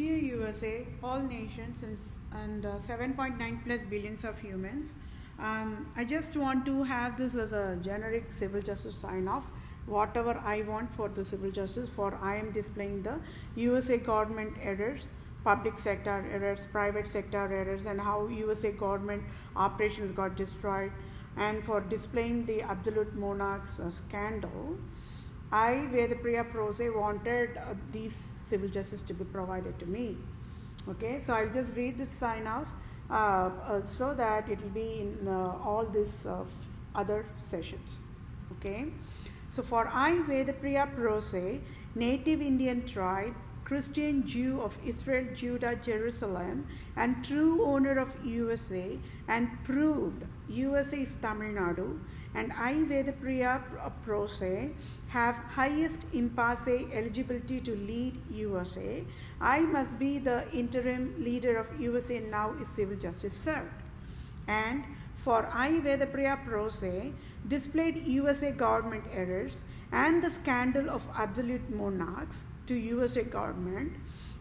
Dear USA, all nations and 7.9 plus billions of humans, I just want to have this as a generic civil justice sign off. Whatever I want for the civil justice, for I am displaying the USA government errors, public sector errors, private sector errors, and how USA government operations got destroyed, and for displaying the absolute monarchs scandal. I, Vethapriya PROSE, wanted these civil justice to be provided to me. Okay, so I'll just read this sign off so that it will be in all these other sessions. Okay, so for I, Vethapriya PROSE, native Indian tribe, Christian Jew of Israel, Judah, Jerusalem, and true owner of USA, and proved USA is Tamil Nadu, and I, Vethapriya PROSE, have highest impasse eligibility to lead USA. I must be the interim leader of USA now is civil justice served. And for I, Vethapriya PROSE, displayed USA government errors and the scandal of absolute monarchs to USA government.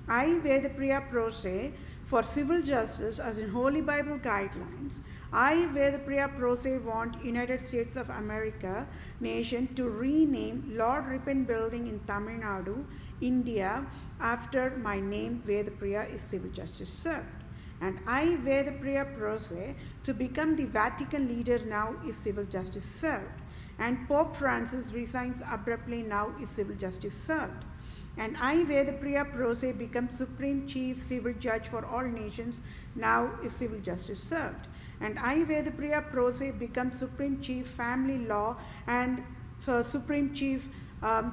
I, Vethapriya PROSE, for civil justice as in Holy Bible guidelines. I, Vethapriya PROSE, want United States of America nation to rename Lord Ripon Building in Tamil Nadu, India, after my name Vethapriya is civil justice served. And I, Vethapriya PROSE, to become the Vatican leader now is civil justice served. And Pope Francis resigns abruptly now is civil justice served. And I, Vethapriya PROSE, become Supreme Chief Civil Judge for all nations, now is civil justice served. And I, Vethapriya PROSE, become Supreme Chief Family Law and Supreme Chief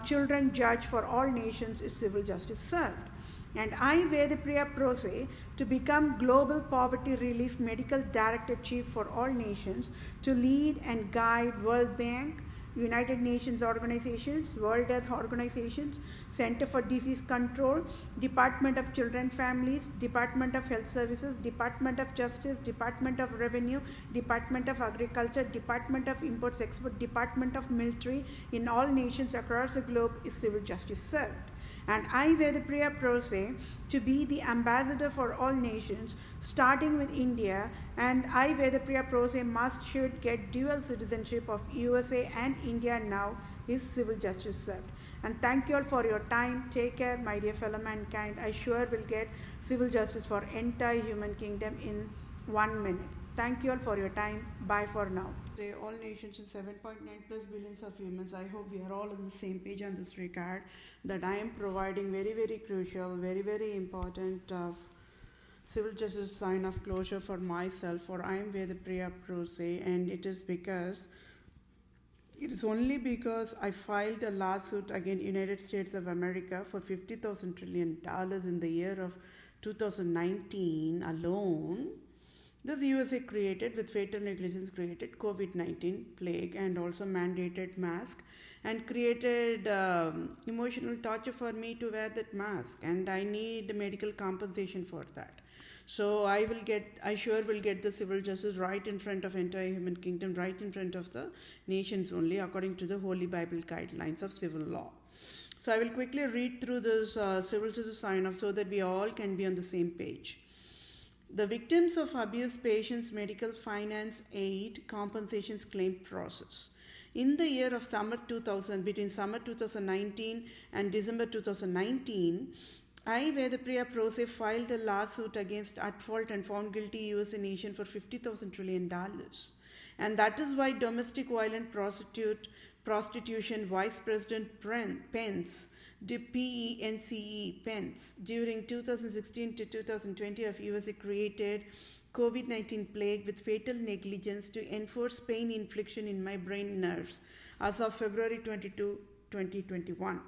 Children Judge for all nations is civil justice served. And I, Vethapriya PROSE, to become Global Poverty Relief Medical Director Chief for all nations, to lead and guide World Bank, United Nations organizations, World Health Organizations, Center for Disease Control, Department of Children Families, Department of Health Services, Department of Justice, Department of Revenue, Department of Agriculture, Department of Imports Export, Department of Military in all nations across the globe is civil justice served. And I, Vethapriya PROSE, to be the ambassador for all nations, starting with India, and I, Vethapriya PROSE, should get dual citizenship of USA and India now is civil justice served. And thank you all for your time. Take care, my dear fellow mankind. I sure will get civil justice for entire human kingdom in 1 minute. Thank you all for your time. Bye for now. Say all nations and 7.9 plus billions of humans. I hope we are all on the same page on this regard, that I am providing very, very crucial, very, very important civil justice sign of closure for myself, for I am Vethapriya PROSE, and it is only because I filed a lawsuit against United States of America for $50,000 trillion in the year of 2019 alone. This USA created, with fatal negligence, created COVID-19 plague and also mandated mask and created emotional torture for me to wear that mask, and I need medical compensation for that. So I sure will get the civil justice right in front of entire human kingdom, right in front of the nations only, according to the Holy Bible guidelines of civil law. So I will quickly read through this civil justice sign off so that we all can be on the same page. The victims of abuse patients' medical finance aid compensations claim process. In the year of summer 2000, between summer 2019 and December 2019, I, Vethapriya PROSE, filed a lawsuit against at fault and found guilty USA nation for $50,000 trillion. And that is why domestic violent prostitution Vice President Pence, Pence, during 2016 to 2020 of USA created COVID-19 plague with fatal negligence to enforce pain infliction in my brain nerves as of February 22, 2021.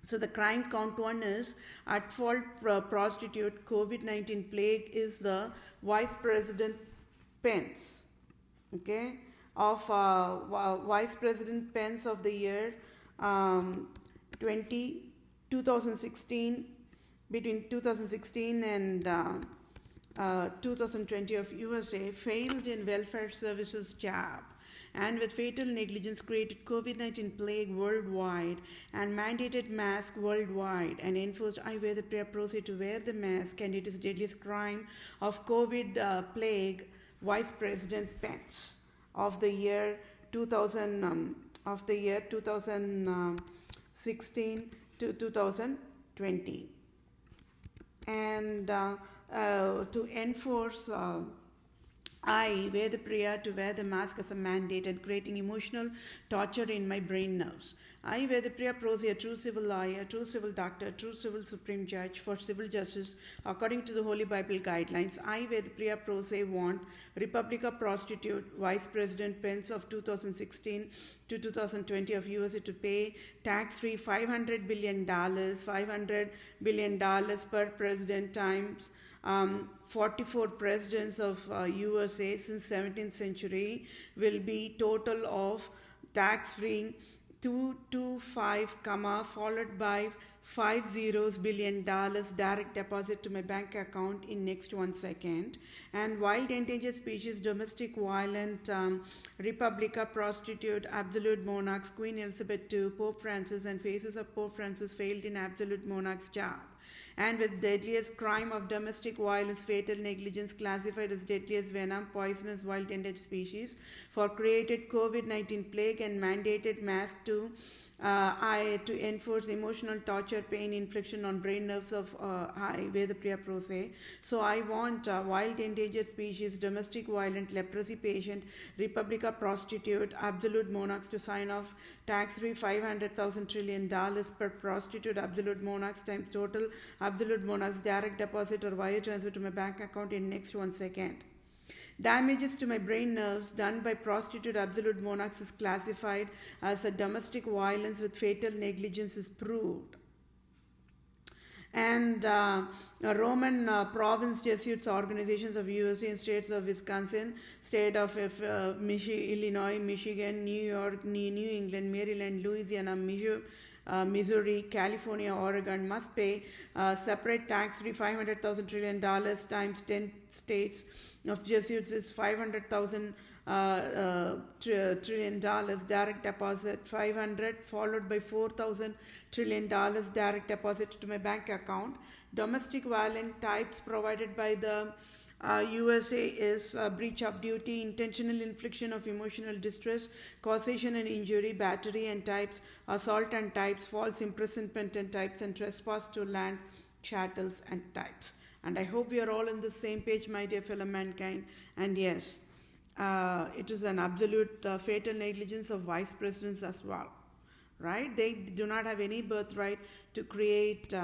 So the crime count one is at fault prostitute COVID-19 plague is the Vice President Pence, okay, of Vice President Pence of the year 2016, between 2016 and 2020 of USA, failed in welfare services job and with fatal negligence created COVID-19 plague worldwide and mandated mask worldwide and enforced I Vethapriya PROSE to wear the mask, and it is deadliest crime of COVID plague, Vice President Pence of the year 2016 to 2020. And to enforce I, Vethapriya, to wear the mask as a mandate and creating emotional torture in my brain nerves. I, Vethapriya PROSE, a true civil lawyer, true civil doctor, true civil supreme judge for civil justice according to the Holy Bible guidelines. I, Vethapriya PROSE, want Republica Prostitute, Vice President Pence of 2016 to 2020 of USA to pay tax-free $500 billion per president times 44 presidents of USA since 17th century will be total of tax-free 225, followed by $50 billion direct deposit to my bank account in next 1 second. And wild endangered species, domestic violent, Republica Prostitute, absolute monarchs, Queen Elizabeth II, Pope Francis, and faces of Pope Francis failed in absolute monarch's job. And with deadliest crime of domestic violence, fatal negligence classified as deadliest venom, poisonous wild endangered species for created COVID-19 plague and mandated mask to enforce emotional torture, pain, infliction on brain nerves of I, Vethapriya PROSE. So I want wild endangered species, domestic violent, leprosy patient, Republica Prostitute, absolute monarchs to sign off tax-free $500,000 trillion per prostitute, absolute monarchs times total absolute monarchs direct deposit or wire transfer to my bank account in next 1 second. Damages to my brain nerves done by prostitute absolute monarchs is classified as a domestic violence with fatal negligence is proved. And Roman province Jesuits organizations of USA and states of Wisconsin, state of Illinois, Michigan, New York, New England, Maryland, Louisiana, Missouri, California, Oregon must pay separate tax-free $500,000 trillion times 10 states of Jesuits is $500,000 trillion direct deposit 500 followed by $4,000 trillion direct deposit to my bank account. Domestic violent types provided by the USA is breach of duty, intentional infliction of emotional distress, causation and injury, battery and types, assault and types, false imprisonment and types, and trespass to land, chattels and types. And I hope we are all on the same page, my dear fellow mankind. And yes, it is an absolute fatal negligence of vice presidents as well, right? They do not have any birthright to create this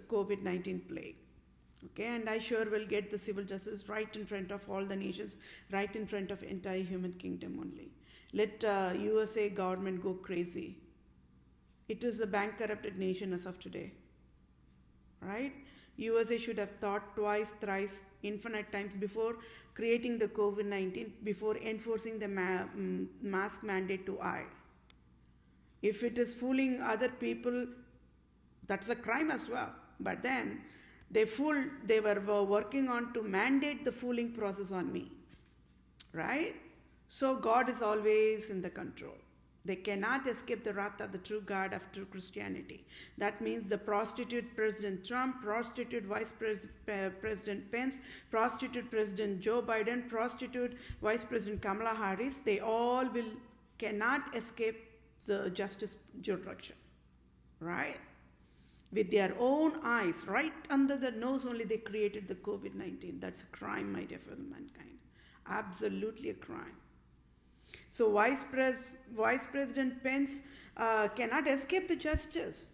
COVID-19 plague. Okay, and I sure will get the civil justice right in front of all the nations, right in front of entire human kingdom only. Let USA government go crazy. It is a bank corrupted nation as of today, right? USA should have thought twice, thrice, infinite times before creating the COVID-19, before enforcing the mask mandate to I. If it is fooling other people, that's a crime as well. But then they were working on to mandate the fooling process on me, right? So God is always in the control. They cannot escape the wrath of the true God of true Christianity. That means the prostitute President Trump, prostitute Vice President Pence, prostitute President Joe Biden, prostitute Vice President Kamala Harris, they all cannot escape the justice jurisdiction, right? With their own eyes, right under the nose only, they created the COVID-19. That's a crime, my dear fellow mankind. Absolutely a crime. So Vice President Pence cannot escape the justice.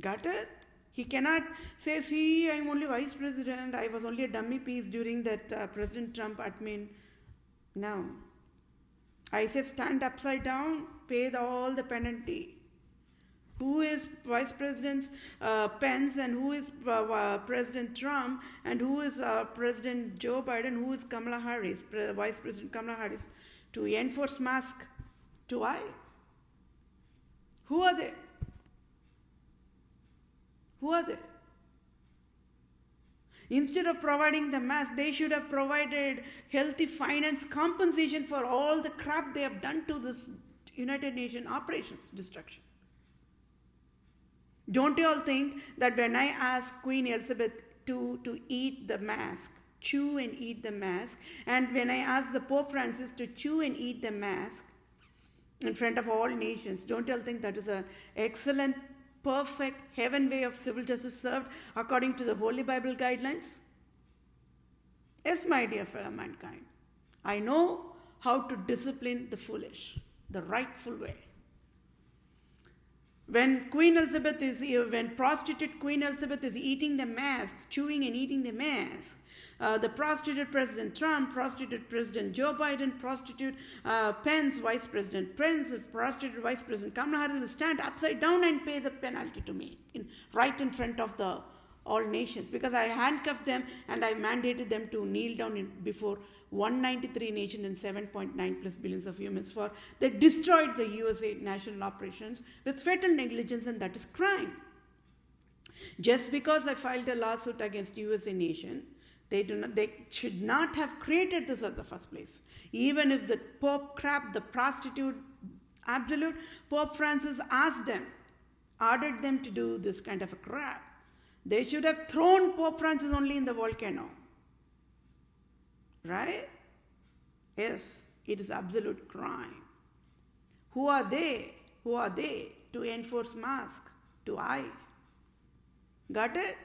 Got it? He cannot say, see, I'm only Vice President. I was only a dummy piece during that President Trump admin. No. I said stand upside down, pay all the penalty. Who is Vice President Pence and who is President Trump and who is President Joe Biden, who is Kamala Harris, Vice President Kamala Harris, to enforce mask to I? Who are they? Who are they? Instead of providing the mask, they should have provided healthy finance compensation for all the crap they have done to this United Nations operations destruction. Don't you all think that when I asked Queen Elizabeth to eat the mask, chew and eat the mask, and when I asked the Pope Francis to chew and eat the mask in front of all nations, don't you all think that is an excellent, perfect, heaven way of civil justice served according to the Holy Bible guidelines? Yes, my dear fellow mankind, I know how to discipline the foolish, the rightful way. When prostitute Queen Elizabeth is eating the mask, chewing and eating the mask, the prostitute President Trump, prostitute President Joe Biden, prostitute Pence, Vice President Pence, prostitute Vice President Kamala Harris will stand upside down and pay the penalty to me, right in front of all nations, because I handcuffed them and I mandated them to kneel down before 193 nations and 7.9 plus billions of humans for they destroyed the USA national operations with fatal negligence, and that is crime. Just because I filed a lawsuit against USA nation, they should not have created this in the first place. Even if the Pope crap, the prostitute absolute, Pope Francis asked them, ordered them to do this kind of a crap, they should have thrown Pope Francis only in the volcano. Right? Yes, it is absolute crime. Who are they? Who are they to enforce mask to I? Got it?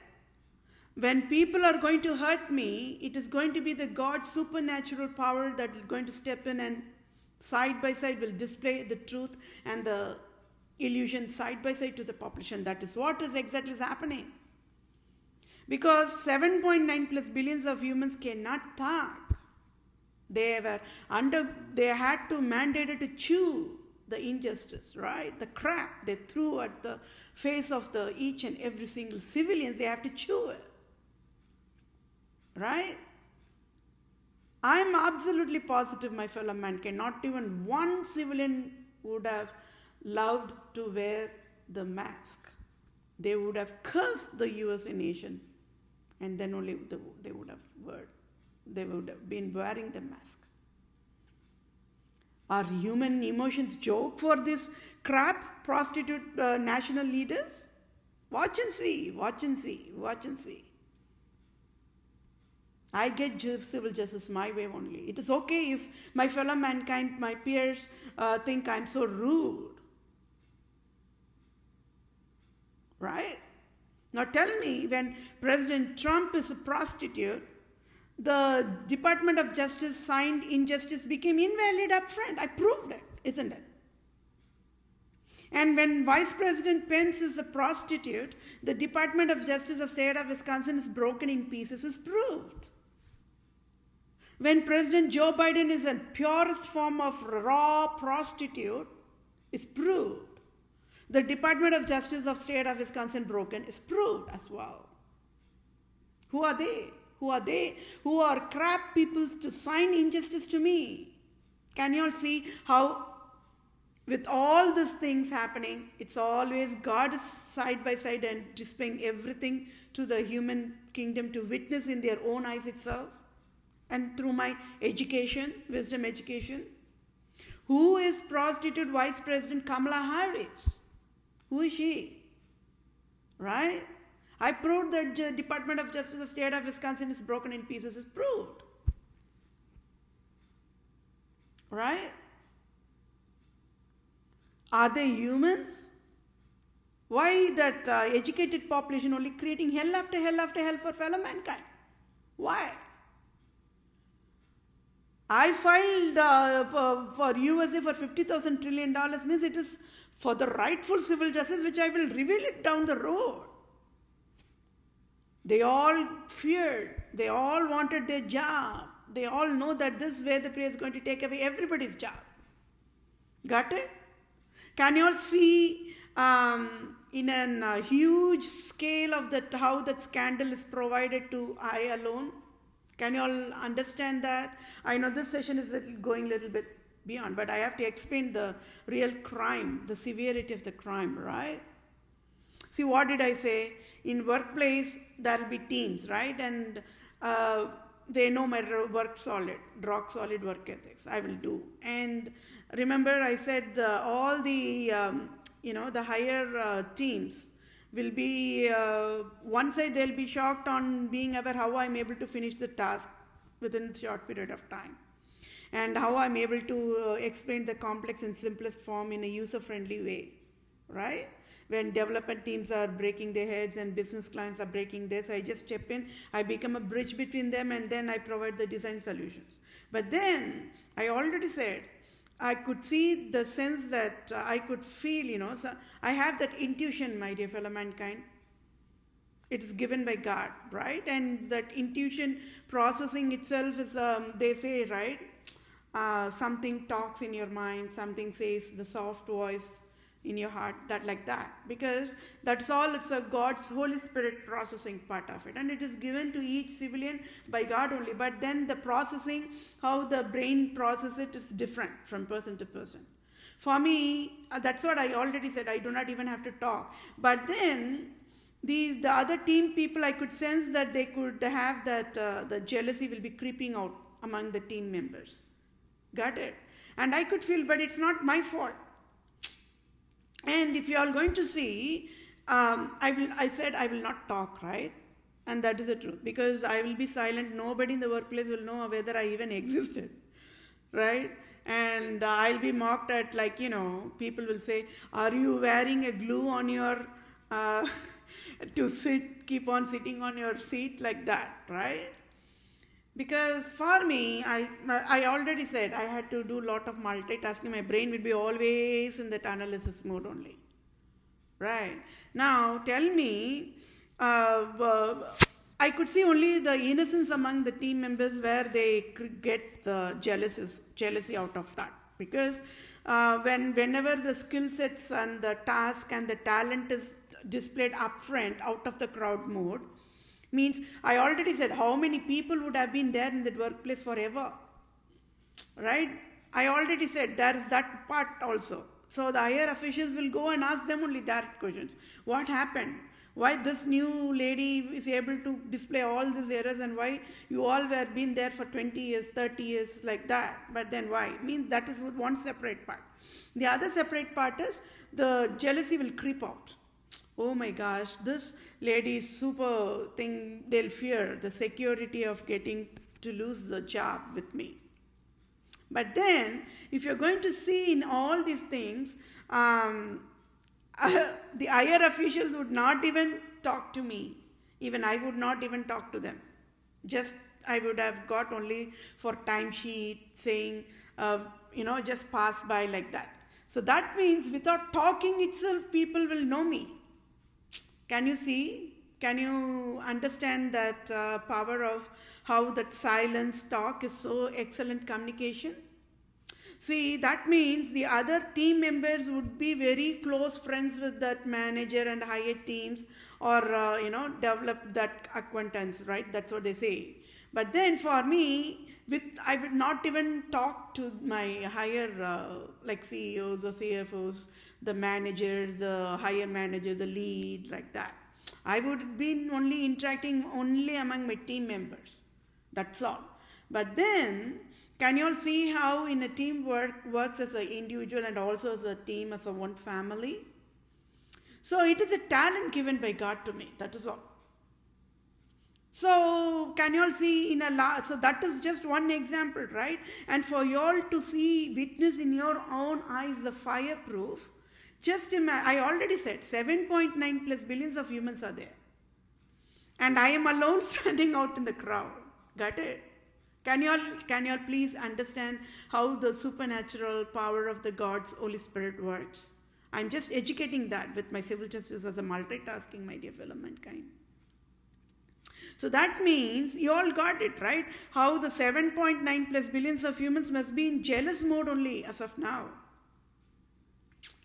When people are going to hurt me, it is going to be the God's supernatural power that is going to step in and side by side will display the truth and the illusion side by side to the population. That is what is exactly happening. Because 7.9 plus billions of humans cannot talk. They had to mandate to chew the injustice, right? The crap they threw at the face of each and every single civilians, they have to chew it. Right? I'm absolutely positive, my fellow mankind, not even one civilian would have loved to wear the mask. They would have cursed the USA nation, and then only they would have been wearing the mask. Are human emotions joke for this crap, prostitute national leaders? Watch and see, watch and see, watch and see. I get civil justice my way only. It is okay if my fellow mankind, my peers, think I'm so rude. Right? Now tell me, when President Trump is a prostitute, the Department of Justice signed injustice became invalid up front. I proved it, isn't it? And when Vice President Pence is a prostitute, the Department of Justice of State of Wisconsin is broken in pieces, is proved. When President Joe Biden is a purest form of raw prostitute, is proved. The Department of Justice of State of Wisconsin broken is proved as well. Who are they? Who are they? Who are crap people to sign injustice to me? Can you all see how with all these things happening, it's always God is side by side and displaying everything to the human kingdom to witness in their own eyes itself? And through my education, wisdom education. Who is prostitute Vice President Kamala Harris? Who is she? Right? I proved that the Department of Justice of the State of Wisconsin is broken in pieces. It's proved. Right? Are they humans? Why that educated population only creating hell after hell after hell for fellow mankind? Why? I filed for USA for $50,000 trillion, means it is for the rightful civil justice, which I will reveal it down the road. They all feared. They all wanted their job. They all know that this Vethapriya is going to take away everybody's job. Got it? Can you all see in a huge scale of how that scandal is provided to I alone? Can you all understand that? I know this session is going a little bit beyond, but I have to explain the real crime, the severity of the crime, right? See, what did I say? In workplace, there will be teams, right? And they know my rock solid work ethics. I will do. And remember, I said all the, the higher teams will be, one side they'll be shocked on being aware how I'm able to finish the task within a short period of time, and how I'm able to explain the complex in simplest form in a user-friendly way, right? When development teams are breaking their heads and business clients are breaking theirs, I just step in, I become a bridge between them, and then I provide the design solutions. But then, I already said, I could see the sense that I could feel, so I have that intuition, my dear fellow mankind. It's given by God, right? And that intuition processing itself is, they say, right? Something talks in your mind, something says the soft voice in your heart, that like that. Because that's all, it's a God's Holy Spirit processing part of it. And it is given to each civilian by God only. But then the processing, how the brain processes it is different from person to person. For me, that's what I already said, I do not even have to talk. But then, the other team people, I could sense that they could have that, the jealousy will be creeping out among the team members. Got it? And I could feel, but it's not my fault. And if you are going to see, I said I will not talk, right? And that is the truth. Because I will be silent. Nobody in the workplace will know whether I even existed, right? And I'll be mocked at, like, people will say, are you wearing a glue on your, to keep on sitting on your seat, like that, right? Because for me, I already said I had to do a lot of multitasking. My brain will be always in that analysis mode only. Right. Now, tell me, I could see only the innocence among the team members where they get the jealousy out of that. Because whenever the skill sets and the task and the talent is displayed upfront out of the crowd mode, means I already said how many people would have been there in that workplace forever, right? I already said there is that part also. So the higher officials will go and ask them only direct questions. What happened? Why this new lady is able to display all these errors, and why you all were been there for 20 years, 30 years, like that. But then why? Means that is one separate part. The other separate part is the jealousy will creep out. Oh my gosh, this lady is super thing, they'll fear the security of getting to lose the job with me. But then, if you're going to see in all these things, the higher officials would not even talk to me. Even I would not even talk to them. Just, I would have got only for timesheet saying, just pass by like that. So that means without talking itself, people will know me. Can you see? Can you understand that power of how that silence talk is so excellent communication? See, that means the other team members would be very close friends with that manager and higher teams, or, develop that acquaintance, right? That's what they say. But then for me, I would not even talk to my higher, like CEOs or CFOs, the manager, the higher manager, the lead, like that. I would be only interacting only among my team members. That's all. But then, can you all see how in a team works as an individual and also as a team, as a one family? So it is a talent given by God to me. That is all. So can you all see so that is just one example, right? And for you all to see, witness in your own eyes the fireproof, just imagine, I already said 7.9 plus billions of humans are there. And I am alone standing out in the crowd. Got it? Can you all please understand how the supernatural power of the God's Holy Spirit works? I'm just educating that with my civil justice as a multitasking, my dear fellow mankind. So that means you all got it, right? How the 7.9 plus billions of humans must be in jealous mode only as of now.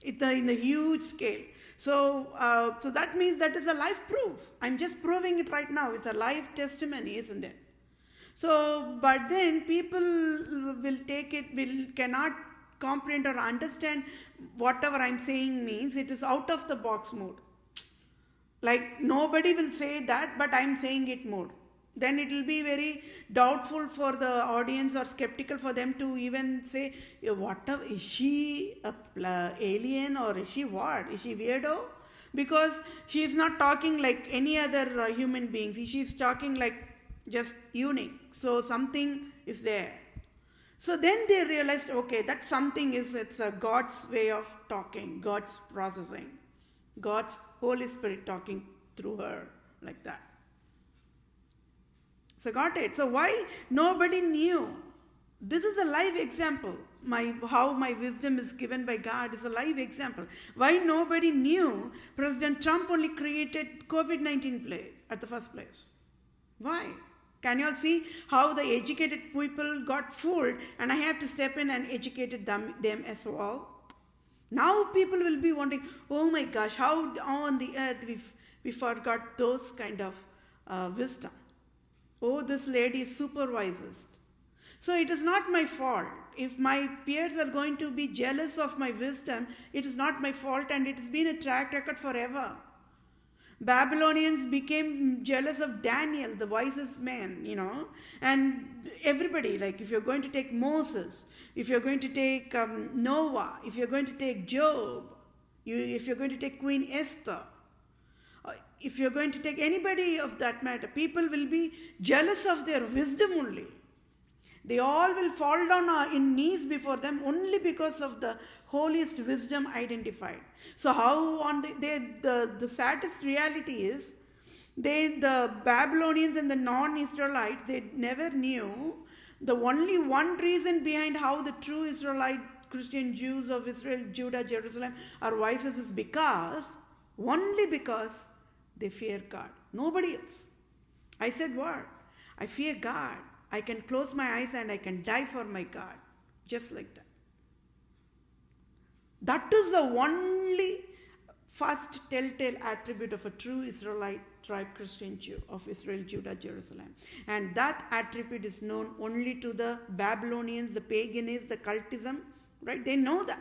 It's in a huge scale. So that means that is a live proof. I'm just proving it right now. It's a live testimony, isn't it? So, but then people will take it, cannot comprehend or understand whatever I'm saying means. It is out of the box mode. Like nobody will say that, but I'm saying it more. Then it will be very doubtful for the audience or skeptical for them to even say, what is she a alien or is she what? Is she weirdo? Because she is not talking like any other human beings. She's talking like just unique. So something is there. So then they realized, okay, that something is, it's a God's way of talking, God's processing, God's Holy Spirit talking through her like that. So got it. So why nobody knew? This is a live example. How my wisdom is given by God is a live example. Why nobody knew President Trump only created COVID-19 plague at the first place? Why? Can you all see how the educated people got fooled and I have to step in and educated them as well? Now people will be wondering, oh my gosh, how on the earth we forgot those kind of wisdom. Oh, this lady is super wisest. So it is not my fault. If my peers are going to be jealous of my wisdom, it is not my fault, and it has been a track record forever. Babylonians became jealous of Daniel, the wisest man, and everybody, like if you're going to take Moses, if you're going to take Noah, if you're going to take Job, if you're going to take Queen Esther, if you're going to take anybody of that matter, people will be jealous of their wisdom only. They all will fall down in knees before them only because of the holiest wisdom identified. So how on the saddest reality is, the Babylonians and the non-Israelites, they never knew the only one reason behind how the true Israelite Christian Jews of Israel, Judah, Jerusalem are wisest is only because they fear God. Nobody else. I said what? I fear God. I can close my eyes and I can die for my God. Just like that. That is the only first telltale attribute of a true Israelite tribe Christian Jew of Israel, Judah, Jerusalem. And that attribute is known only to the Babylonians, the paganists, the cultism, right? They know that.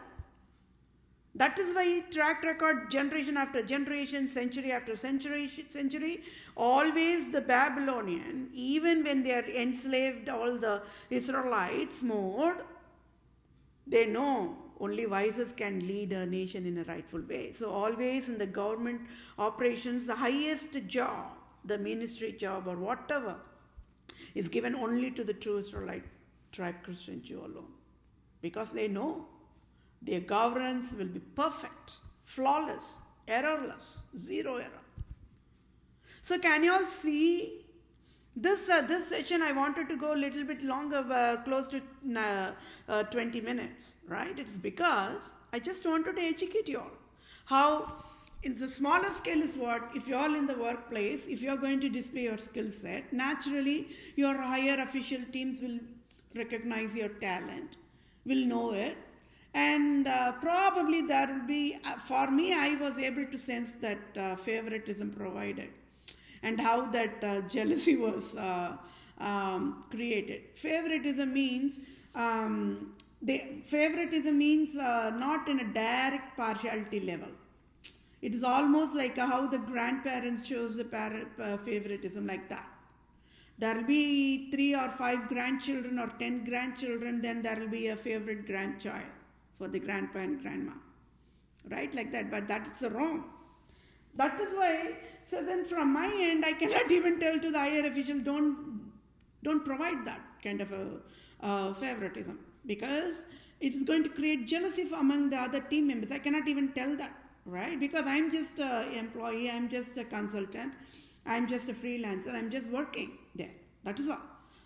That is why track record, generation after generation, century after century, always the Babylonian, even when they are enslaved all the Israelites more, they know only wisest can lead a nation in a rightful way. So always in the government operations, the highest job, the ministry job or whatever, is given only to the true Israelite tribe Christian Jew alone. Because they know their governance will be perfect, flawless, errorless, zero error. So can you all see this session? I wanted to go a little bit longer, close to 20 minutes, right? It's because I just wanted to educate you all. How in the smaller scale is what, if you're all in the workplace, if you're going to display your skill set, naturally your higher official teams will recognize your talent, will know it. And probably there will be, for me, I was able to sense that favoritism provided and how that jealousy was created. Favoritism means not in a direct partiality level. It is almost like how the grandparents chose the favoritism, like that. There will be 3 or 5 grandchildren or 10 grandchildren, then there will be a favorite grandchild for the grandpa and grandma, right? Like that, but that is wrong. That is why, so then from my end, I cannot even tell to the higher official, don't provide that kind of a favoritism, because it is going to create jealousy among the other team members. I cannot even tell that, right? Because I'm just an employee, I'm just a consultant, I'm just a freelancer, I'm just working there. That is all.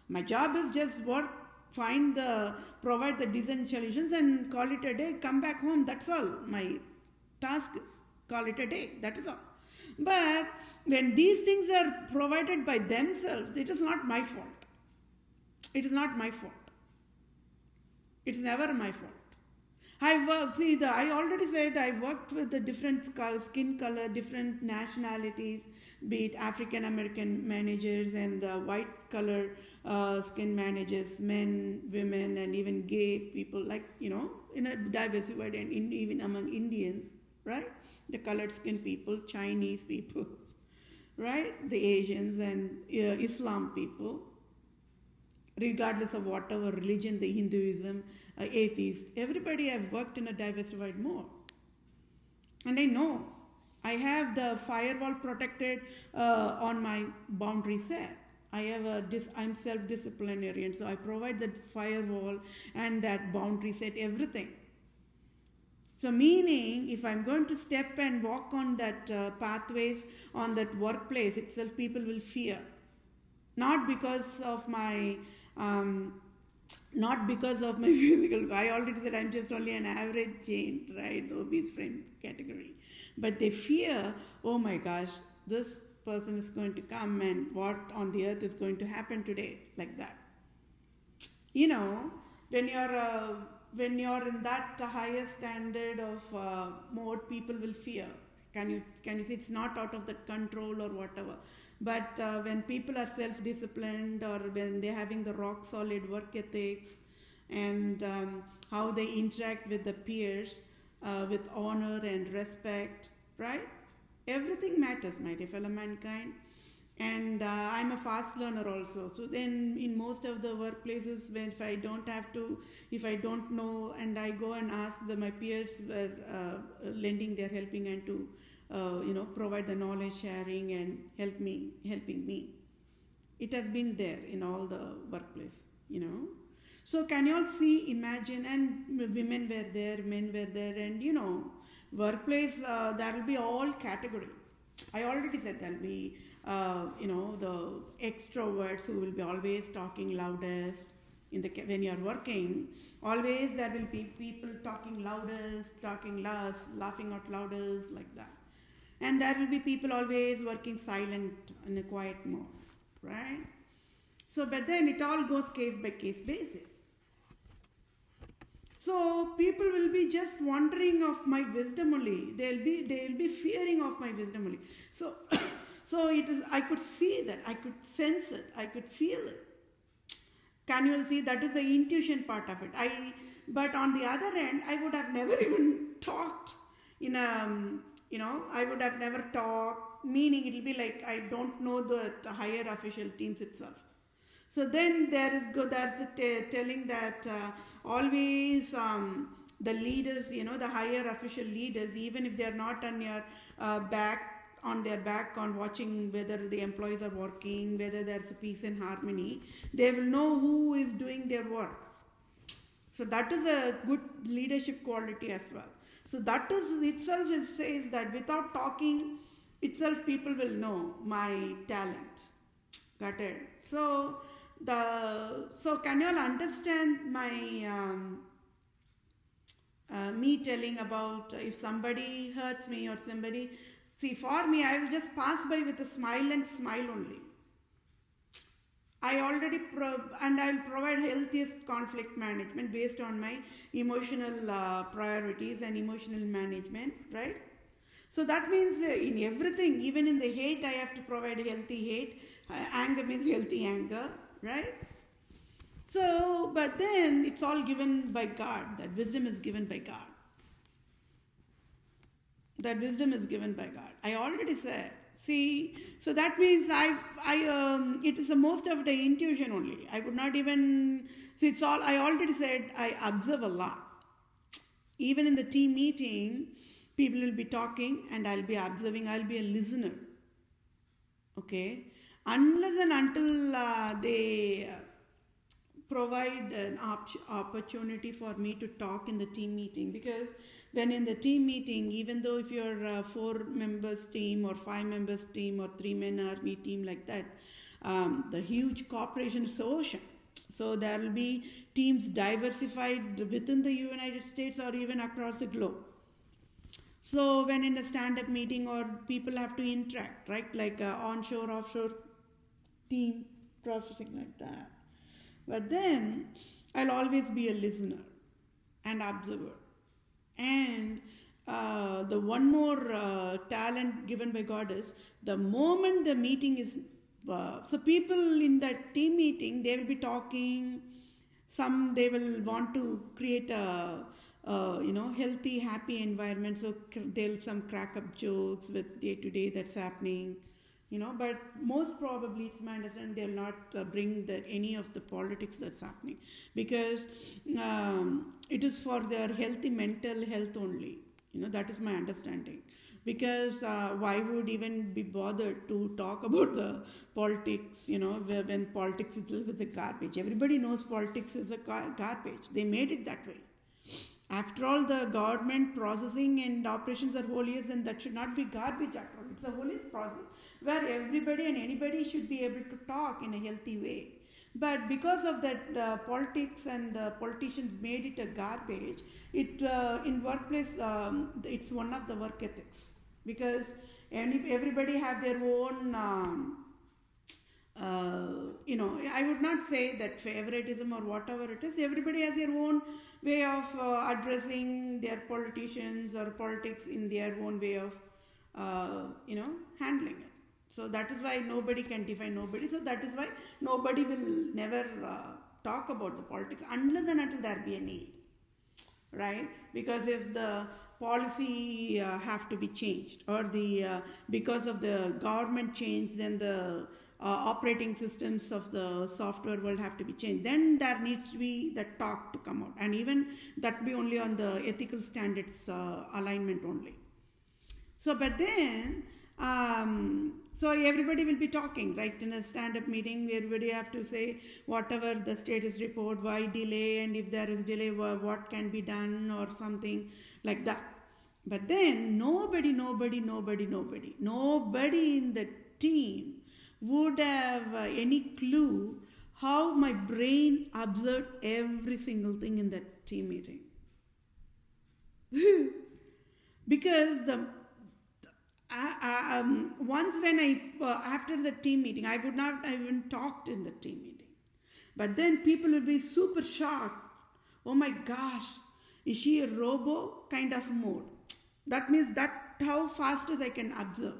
My job is just work, provide the design solutions and call it a day, come back home. That's all my task is. Call it a day. That is all. But when these things are provided by themselves, it is not my fault. It is not my fault. It is never my fault. I already said I worked with the different skin color, different nationalities, be it African American managers and white color skin managers, men, women, and even gay people, like, in a diversified, and even among Indians, right? The colored skin people, Chinese people, right? The Asians and Islam people, regardless of whatever religion, the Hinduism, atheist, everybody have worked in a diversified mode. And I know I have the firewall protected on my boundary set. I'm self-disciplinarian, so I provide that firewall and that boundary set, everything. So meaning, if I'm going to step and walk on that pathways on that workplace itself, people will fear. Not because of my physical. I already said I'm just only an average Jane, right? The obese friend category. But they fear, oh my gosh, this person is going to come and what on the earth is going to happen today, like that. You know, when you're in that higher standard of mode, people will fear. Can you see? It's not out of that control or whatever. But when people are self-disciplined, or when they're having the rock-solid work ethics, and how they interact with the peers with honor and respect, right? Everything matters, my dear fellow mankind. And I'm a fast learner also. So then in most of the workplaces, if I don't know, and I go and ask my peers were lending their helping hand to provide the knowledge sharing and helping me. It has been there in all the workplace, So can you all imagine, and women were there, men were there, and workplace, there will be all category. I already said there will be, the extroverts who will be always talking loudest. When you are working, always there will be people talking loudest, talking last, laughing out loudest, like that. And there will be people always working silent in a quiet mode, right? So, but then it all goes case by case basis. So people will be just wondering of my wisdom only. They'll be fearing of my wisdom only. So, so it is. I could see that. I could sense it. I could feel it. Can you see? That is the intuition part of it. But on the other end, I would have never even talked in a. I would have never talked. Meaning, it will be like I don't know the higher official teams itself. So then there's telling that always the leaders, the higher official leaders, even if they're not on your their back on watching whether the employees are working, whether there's a peace and harmony, they will know who is doing their work. So that is a good leadership quality as well. So that is itself says that without talking itself, people will know my talent. Got it? So can you all understand my me telling about if somebody hurts me or somebody, see, for me, I will just pass by with a smile and smile only. I already and I will provide healthiest conflict management based on my emotional priorities and emotional management, right? So that means in everything, even in the hate, I have to provide healthy hate. Anger means healthy anger, right? So, but then it's all given by God. That wisdom is given by God. That wisdom is given by God. I already said. See, so that means it is the most of the intuition only. I would not even, see, it's all, I already said, I observe a lot. Even in the team meeting, people will be talking and I'll be observing, I'll be a listener. Okay? Unless and until they provide an opportunity for me to talk in the team meeting, because when in the team meeting, even though if you're a 4 members team or 5 members team or 3-man army team like that, the huge corporation is ocean. So there will be teams diversified within the United States or even across the globe. So when in a stand-up meeting or people have to interact, right, like onshore, offshore team processing like that. But then I'll always be a listener and observer. And the one more talent given by God is the moment the meeting is, so people in that team meeting, they will be talking, some they will want to create a healthy, happy environment. So they'll some crack up jokes with day to day that's happening, But most probably, it's my understanding, they'll not bring any of the politics that's happening, because it is for their healthy mental health only. That is my understanding. Because why would even be bothered to talk about the politics, when politics itself is a garbage. Everybody knows politics is a garbage. They made it that way. After all, the government processing and operations are holiest, and that should not be garbage after all. It's a holiest process where everybody and anybody should be able to talk in a healthy way. But because of that politics and the politicians made it a garbage, it in workplace, it's one of the work ethics. Because everybody have their own, I would not say that favoritism or whatever it is. Everybody has their own way of addressing their politicians or politics in their own way of, handling it. So that is why nobody can define nobody. So that is why nobody will never talk about the politics unless and until there be a need. Right? Because if the policy have to be changed, or because of the government change, then the operating systems of the software world have to be changed. Then there needs to be that talk to come out, and even that be only on the ethical standards alignment only. So, but then, so everybody will be talking, right? In a stand-up meeting, everybody have to say whatever the status report, why delay, and if there is delay, what can be done, or something like that. But then nobody in the team would have any clue how my brain observed every single thing in that team meeting. Because once when after the team meeting, I would not even talked in the team meeting. But then people will be super shocked. Oh my gosh, is she a robo kind of mode? That means that how fast as I can observe.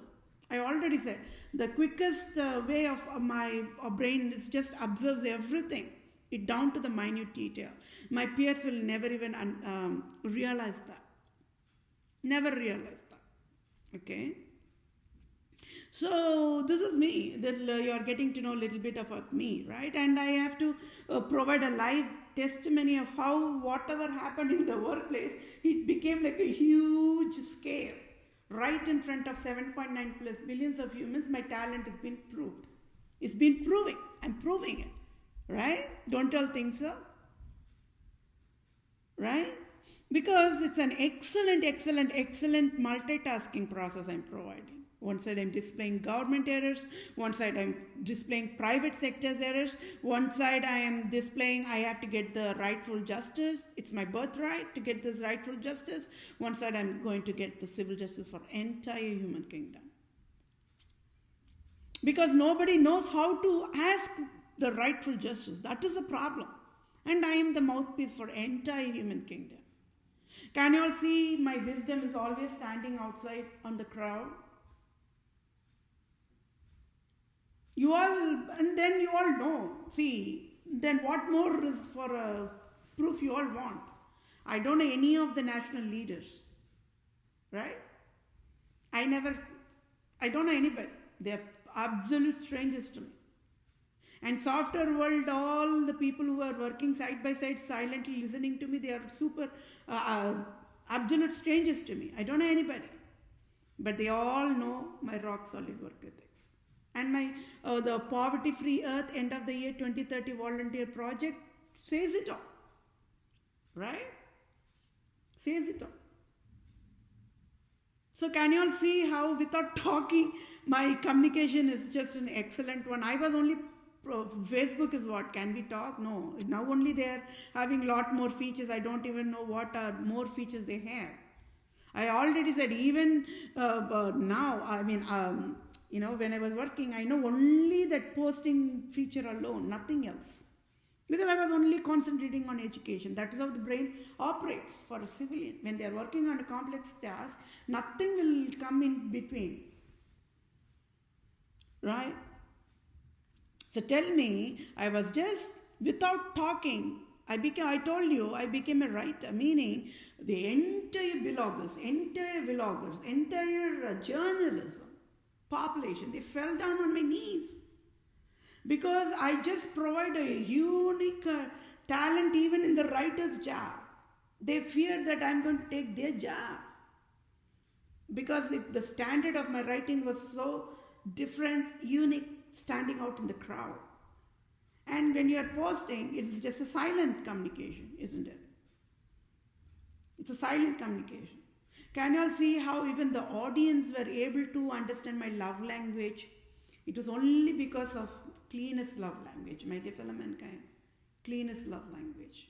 I already said the quickest way of my brain is just observes everything, it down to the minute detail. My peers will never even realize that. Never realize that. Okay. So this is me. That you are getting to know a little bit about me, right? And I have to provide a live testimony of how whatever happened in the workplace, it became like a huge scale. Right in front of 7.9 plus billions of humans, my talent has been proved. It's been proving. I'm proving it. Right? Don't you all think so? Right? Because it's an excellent multitasking process I'm providing. One side I'm displaying government errors, one side I'm displaying private sector's errors, one side I am displaying I have to get the rightful justice, it's my birthright to get this rightful justice, one side I'm going to get the civil justice for entire human kingdom. Because nobody knows how to ask the rightful justice, that is a problem. And I am the mouthpiece for entire human kingdom. Can you all see my wisdom is always standing outside on the crowd? You all, and then you all know. See, then what more is for a proof you all want? I don't know any of the national leaders, right? I don't know anybody. They are absolute strangers to me. And software world, all the people who are working side by side, silently listening to me, they are super, absolute strangers to me. I don't know anybody. But they all know my rock solid work ethics. And my the Poverty Free Earth end of the year 2030 volunteer project says it all. Right? Says it all. So can you all see how without talking, my communication is just an excellent one. I was only, Facebook is what, can we talk? No. Now only they are having a lot more features. I don't even know what are more features they have. I already said even now, I mean, when I was working, I know only that posting feature alone, nothing else. Because I was only concentrating on education. That is how the brain operates for a civilian. When they are working on a complex task, nothing will come in between. Right? So tell me, I was just, without talking, I became a writer, meaning the entire vloggers, entire journalism population. They fell down on my knees because I just provide a unique talent even in the writer's job. They feared that I'm going to take their job because the standard of my writing was so different, unique, standing out in the crowd. And when you are posting, it's just a silent communication, isn't it? It's a silent communication. Can you all see how even the audience were able to understand my love language? It was only because of cleanest love language, my dear fellow mankind. Cleanest love language.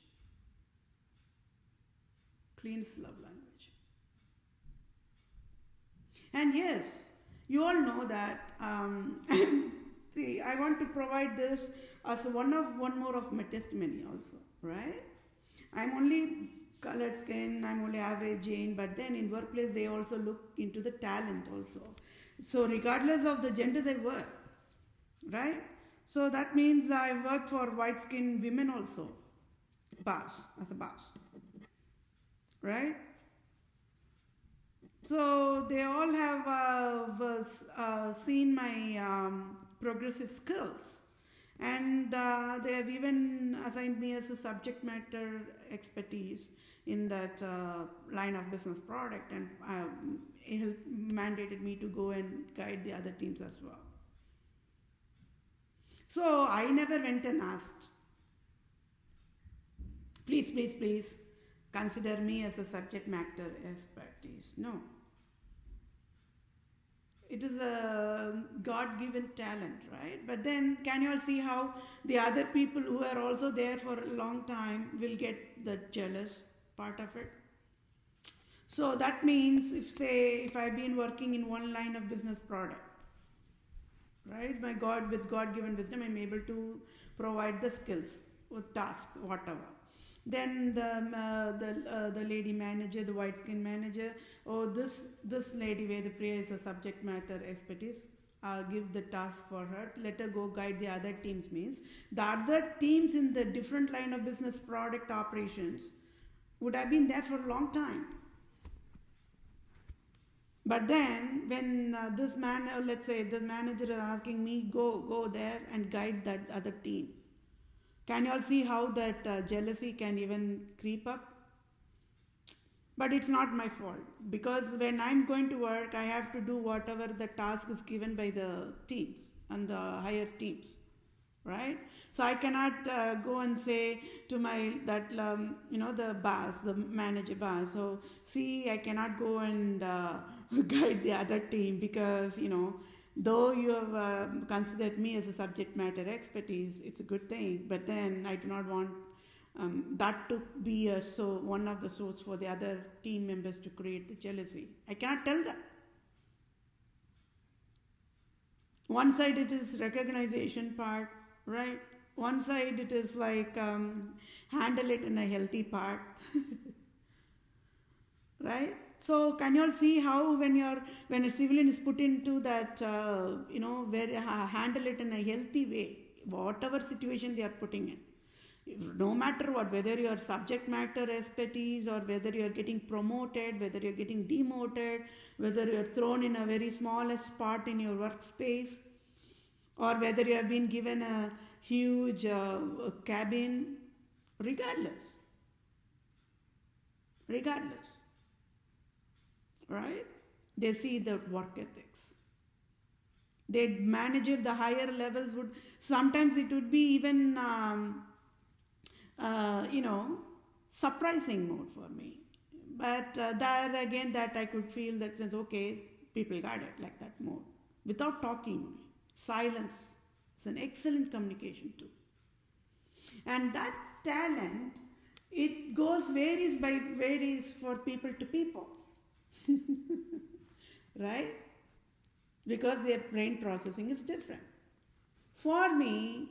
Cleanest love language. And yes, you all know that, see, I want to provide this as one more of my testimony also, right? I'm only colored skin, I'm only average Jane, but then in workplace they also look into the talent also. So regardless of the genders I work, right? So that means I work for white skinned women also, as a boss, right? So they all have seen my progressive skills, and they have even assigned me as a subject matter expertise in that line of business product, and mandated me to go and guide the other teams as well. So I never went and asked, please, please, please consider me as a subject matter expertise. No. It is a God-given talent, right? But then can you all see how the other people who are also there for a long time will get the jealous part of it? So that means if I've been working in one line of business product, right? With God-given wisdom, I'm able to provide the skills or tasks, whatever. Then the lady manager, the white skin manager, this lady Vethapriya is a subject matter expertise. Give the task for her. Let her go guide the other teams. Means the other teams in the different line of business product operations would have been there for a long time. But then when this man, let's say the manager is asking me, go there and guide that other team. Can you all see how that jealousy can even creep up? But it's not my fault, because when I'm going to work, I have to do whatever the task is given by the teams and the higher teams, right? So I cannot go and say to the boss, the manager boss, so see, I cannot go and guide the other team because, though you have considered me as a subject matter expertise, it's a good thing, but then I do not want that to be one of the source for the other team members to create the jealousy. I cannot tell that. One side it is recognition part, right? One side it is like handle it in a healthy part, right? So can you all see how when a civilian is put into that, handle it in a healthy way, whatever situation they are putting in, no matter what, whether you are subject matter expertise or whether you are getting promoted, whether you are getting demoted, whether you are thrown in a very smallest part in your workspace, or whether you have been given a huge cabin, regardless, right? They see the work ethics. The manager, the higher levels sometimes it would be even, surprising mode for me. But that I could feel that sense, okay, people got it like that mode. Without talking, silence is an excellent communication tool. And that talent, it varies for people to people. Right? Because their brain processing is different. For me,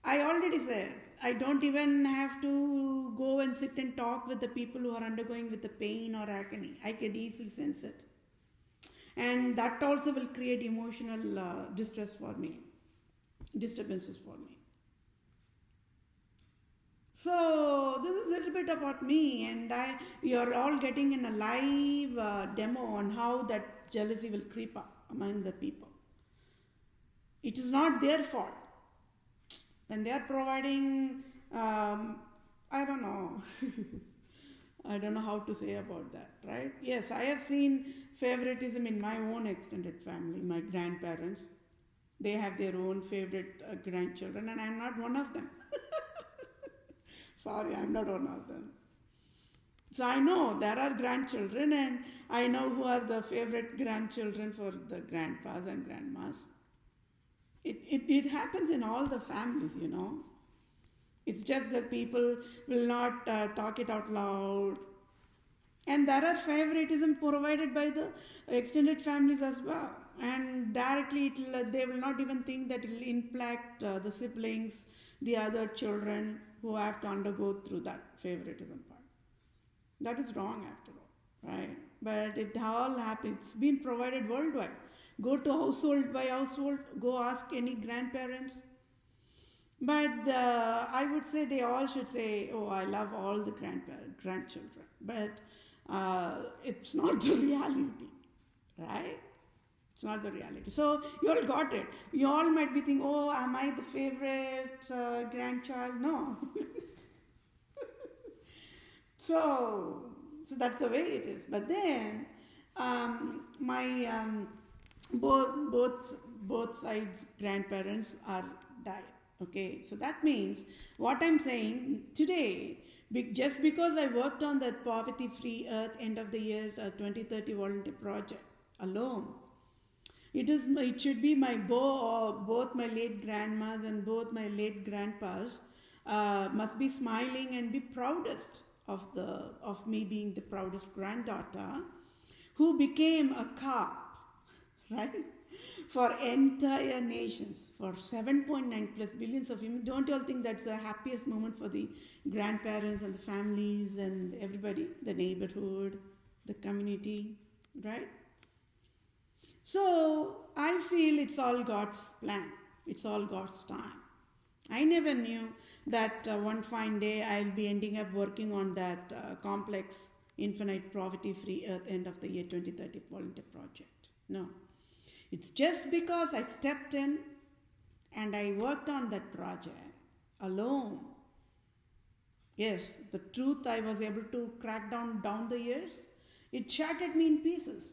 I already said, I don't even have to go and sit and talk with the people who are undergoing with the pain or agony. I can easily sense it. And that also will create emotional disturbances for me. So this is a little bit about me, and you're all getting in a live demo on how that jealousy will creep up among the people. It is not their fault. When they are providing, I don't know. I don't know how to say about that, right? Yes, I have seen favoritism in my own extended family, my grandparents. They have their own favorite grandchildren, and I'm not one of them. Sorry, I'm not one of them. So I know there are grandchildren, and I know who are the favorite grandchildren for the grandpas and grandmas. It happens in all the families, you know. It's just that people will not talk it out loud. And there are favoritism provided by the extended families as well. And directly they will not even think that it will impact the siblings, the other children who have to undergo through that favoritism part. That is wrong after all, right? But it all happens. It's been provided worldwide. Go to household by household, go ask any grandparents. But I would say they all should say, oh, I love all the grandchildren. But it's not the reality, right? It's not the reality. So you all got it. You all might be thinking, oh, am I the favorite grandchild? No. So that's the way it is. But then my both sides grandparents are died. Okay, so that means what I'm saying today, just because I worked on that poverty-free earth end of the year 2030 volunteer project alone, it should be my both my late grandmas and both my late grandpas must be smiling and be proudest of me being the proudest granddaughter who became a cop, right? For entire nations, for 7.9 plus billions of humans. Don't you all think that's the happiest moment for the grandparents and the families and everybody, the neighborhood, the community, right? So I feel it's all God's plan. It's all God's time. I never knew that one fine day I'll be ending up working on that complex, infinite, poverty-free earth end of the year 2030 volunteer project. No. It's just because I stepped in and I worked on that project alone. Yes, the truth I was able to crack down the years, it shattered me in pieces.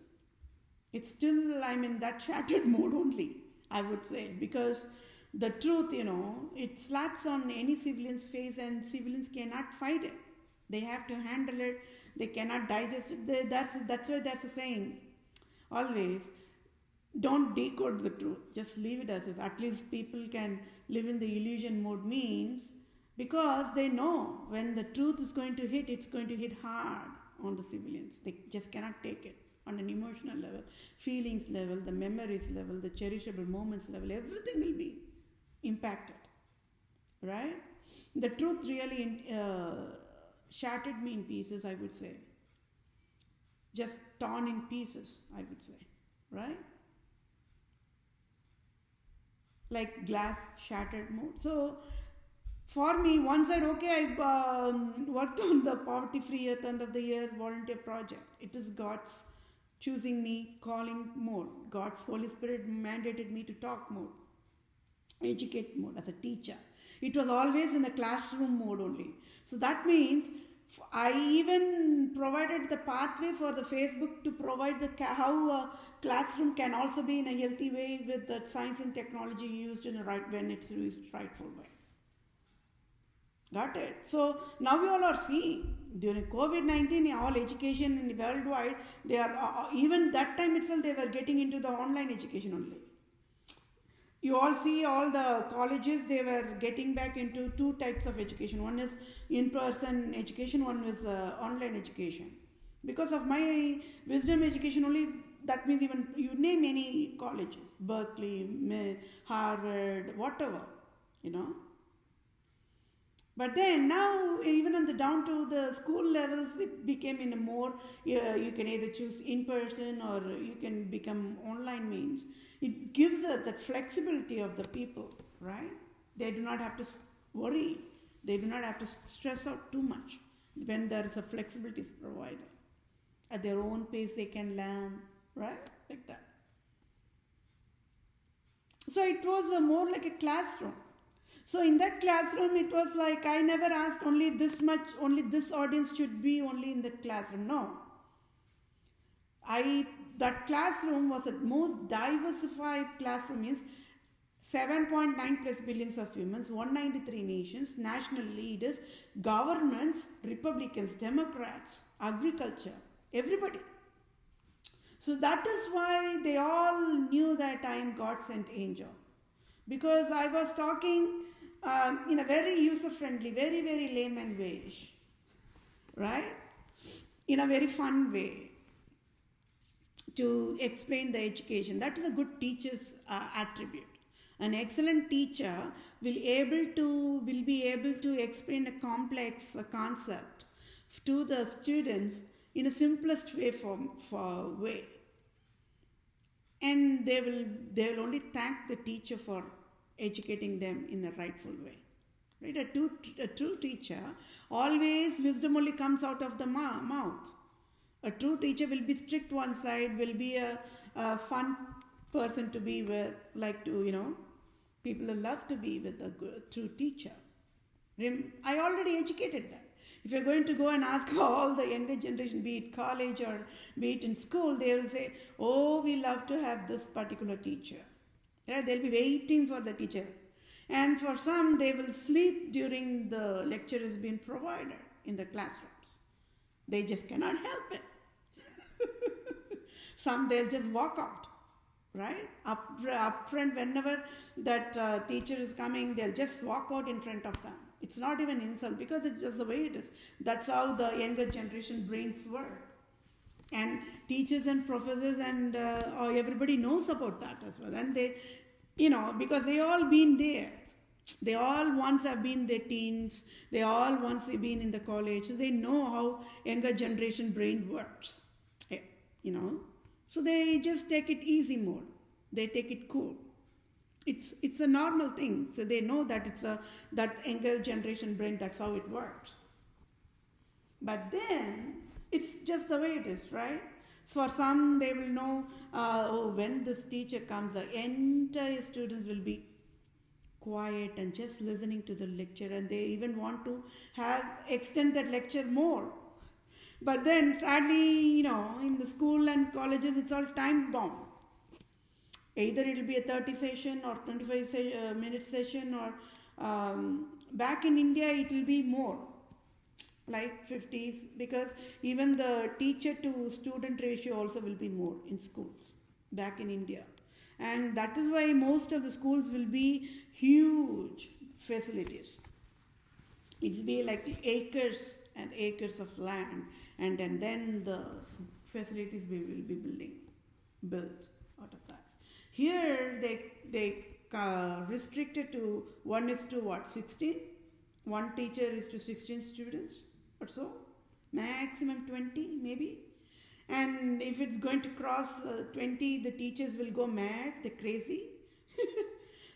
It's still, I'm in that shattered mode only, I would say, because the truth, you know, it slaps on any civilian's face and civilians cannot fight it. They have to handle it. They cannot digest it. That's why that's a saying. Always, don't decode the truth. Just leave it as is. At least people can live in the illusion mode means because they know when the truth is going to hit, it's going to hit hard on the civilians. They just cannot take it on an emotional level, feelings level, the memories level, the cherishable moments level. Everything will be impacted, right? The truth really shattered me in pieces, I would say. Just torn in pieces, I would say, right? Like glass shattered mode. So for me, one side, okay, I worked on the poverty-free earth end of the year volunteer project. It is God's choosing me, calling mode. God's Holy Spirit mandated me to talk mode, educate mode as a teacher. It was always in the classroom mode only. So that means I even provided the pathway for the Facebook to provide how a classroom can also be in a healthy way with the science and technology used in when it's used rightful way. Got it? So now we all are seeing during COVID-19, all education in the worldwide, they are even that time itself they were getting into the online education only. You all see all the colleges, they were getting back into two types of education. One is in-person education, one is online education. Because of my wisdom education only, that means even you name any colleges, Berkeley, Harvard, whatever, you know. But then now, even on the down to the school levels, it became in a more, you can either choose in-person or you can become online means. It gives that flexibility of the people, right? They do not have to worry. They do not have to stress out too much when there is a flexibility is provided. At their own pace, they can learn, right? Like that. So it was more like a classroom. So in that classroom, it was like I never asked only this much, only this audience should be only in that classroom. No, that classroom was the most diversified classroom. Means 7.9 plus billions of humans, 193 nations, national leaders, governments, Republicans, Democrats, agriculture, everybody. So that is why they all knew that I am God sent angel. Because I was talking in a very user-friendly, very, very layman way, right? In a very fun way to explain the education. That is a good teacher's attribute. An excellent teacher will be able to explain a complex concept to the students in a simplest way. And they will only thank the teacher for educating them in a rightful way. Right? A true teacher, always wisdom only comes out of the mouth. A true teacher will be strict one side, will be a fun person to be with, people love to be with a true teacher. I already educated them. If you're going to go and ask all the younger generation, be it college or be it in school, they will say, oh, we love to have this particular teacher. Right? They'll be waiting for the teacher. And for some, they will sleep during the lecture is being provided in the classrooms. They just cannot help it. Some, they'll just walk out. Right? Up front, whenever that teacher is coming, they'll just walk out in front of them. It's not even insult because it's just the way it is. That's how the younger generation brains work. And teachers and professors and everybody knows about that as well. And they, because they all been there. They all once have been their teens. They all once have been in the college. So they know how younger generation brain works. So they just take it easy mode. They take it cool. It's a normal thing. So they know that that younger generation brain, that's how it works. But then it's just the way it is, right? So for some, they will know, when this teacher comes, the entire students will be quiet and just listening to the lecture, and they even want to extend that lecture more. But then sadly, in the school and colleges, it's all time bound. Either it will be a 30 session or 25 minute session, or back in India, it will be more, like 50s, because even the teacher to student ratio also will be more in schools back in India. And that is why most of the schools will be huge facilities. It's be like acres and acres of land, and then the facilities we will be built out of that. Here they restricted to 1:16. One teacher is to 16 students or so, maximum 20 maybe. And if it's going to cross 20, the teachers will go mad, they're crazy.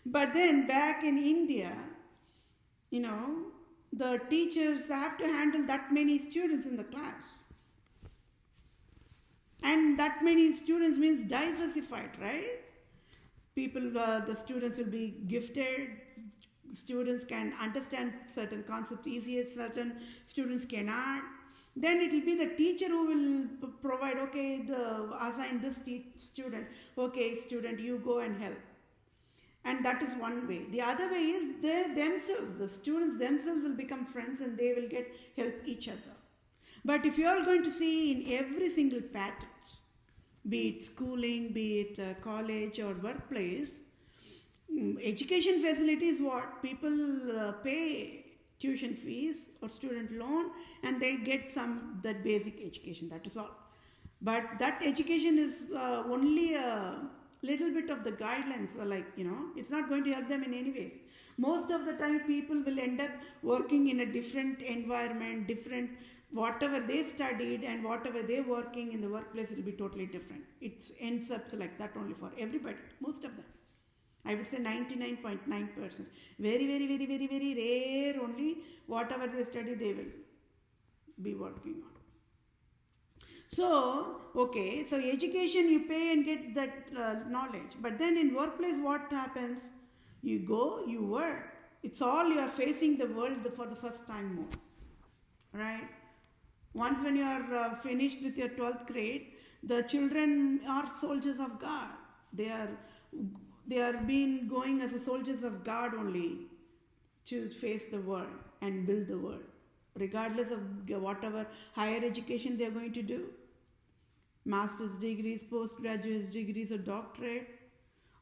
But then back in India, the teachers have to handle that many students in the class. And that many students means diversified, right? The students will be gifted. Students can understand certain concepts easier, certain students cannot. Then it will be the teacher who will provide, assign this student, student, you go and help. And that is one way. The other way is the students themselves will become friends and they will help each other. But if you are going to see in every single pattern, be it schooling, be it college or workplace, education facilities, what people pay tuition fees or student loan, and they get that basic education, that is all. But that education is only a little bit of the guidelines, it's not going to help them in any ways. Most of the time people will end up working in a different environment, different, whatever they studied and whatever they're working in the workplace will be totally different. It ends up like that only for everybody, most of them. I would say 99.9%. Very, very, very, very, very rare only whatever they study they will be working on. So, okay, so education you pay and get that knowledge. But then in workplace, what happens? You go, you work. It's all you are facing the world for the first time more, right? Once when you are finished with your 12th grade, the children are soldiers of God. They are being going as a soldiers of God only to face the world and build the world, regardless of whatever higher education they are going to do. Master's degrees, postgraduate degrees, or doctorate,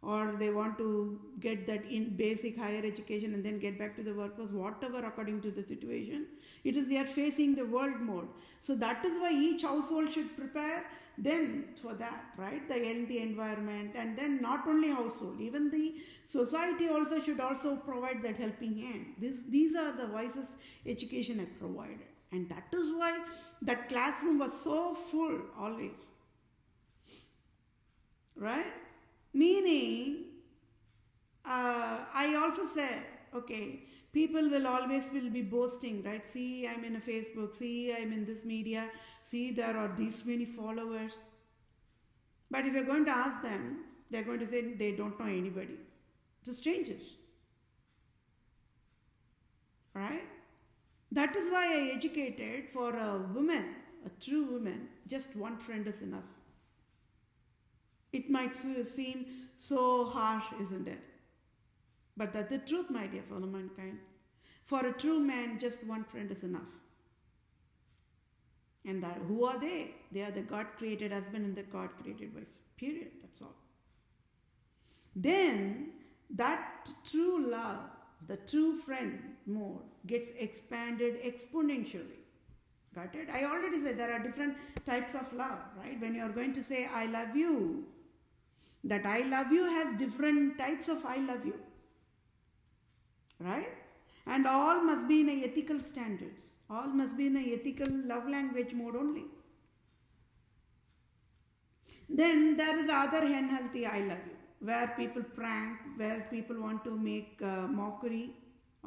or they want to get that in basic higher education and then get back to the workforce, whatever according to the situation. It is they are facing the world mode. So that is why each household should prepare them for that, right? The healthy environment, and then not only household, even the society also should also provide that helping hand. These are the wisest education I provided. And that is why that classroom was so full always. Right? Meaning, I also said, okay, people will be boasting, right? See, I'm in a Facebook. See, I'm in this media. See, there are these many followers. But if you're going to ask them, they're going to say they don't know anybody. The strangers. Right? That is why I educated for a woman, a true woman, just one friend is enough. It might seem so harsh, isn't it? But that's the truth, my dear fellow mankind. For a true man, just one friend is enough. And that, who are they? They are the God-created husband and the God-created wife. Period. That's all. Then, that true love, the true friend mode, gets expanded exponentially. Got it? I already said there are different types of love, right? When you are going to say, I love you, that I love you has different types of I love you. Right? And all must be in a ethical standards. All must be in a ethical love language mode only. Then there is other unhealthy I love you, where people prank, where people want to make mockery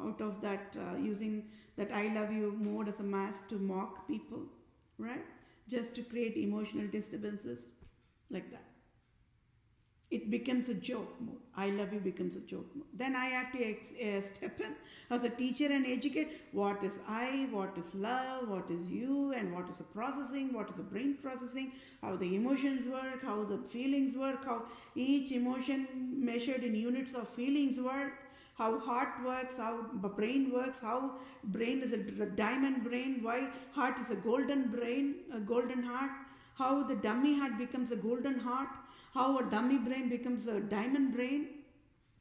out of that, using that I love you mode as a mask to mock people, right? Just to create emotional disturbances, like that. It becomes a joke mode. I love you becomes a joke mode. Then I have to step in as a teacher and educate what is I, what is love, what is you, and what is the processing, what is the brain processing, how the emotions work, how the feelings work, how each emotion measured in units of feelings work, how heart works, how brain works, how brain is a diamond brain, why heart is a golden brain, a golden heart, how the dummy heart becomes a golden heart, how a dummy brain becomes a diamond brain.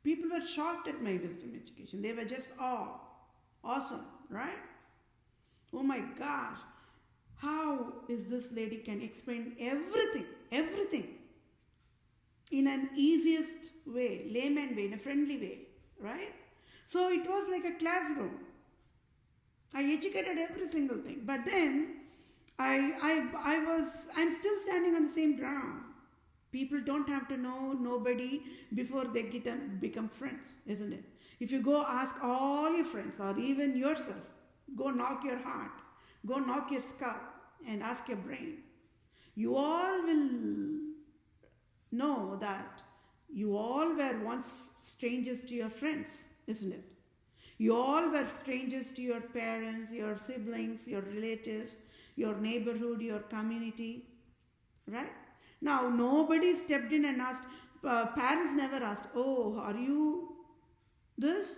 People were shocked at my wisdom education. They were just awesome, right? Oh my gosh, how is this lady can explain everything in an easiest way, layman way, in a friendly way, right? So it was like a classroom. I educated every single thing, but then I'm still standing on the same ground. People don't have to know nobody before they become friends, isn't it? If you go ask all your friends or even yourself, go knock your heart, go knock your skull and ask your brain. You all will know that you all were once strangers to your friends, isn't it? You all were strangers to your parents, your siblings, your relatives, your neighborhood, your community, right? Now, nobody stepped in and asked, parents never asked, oh, are you this?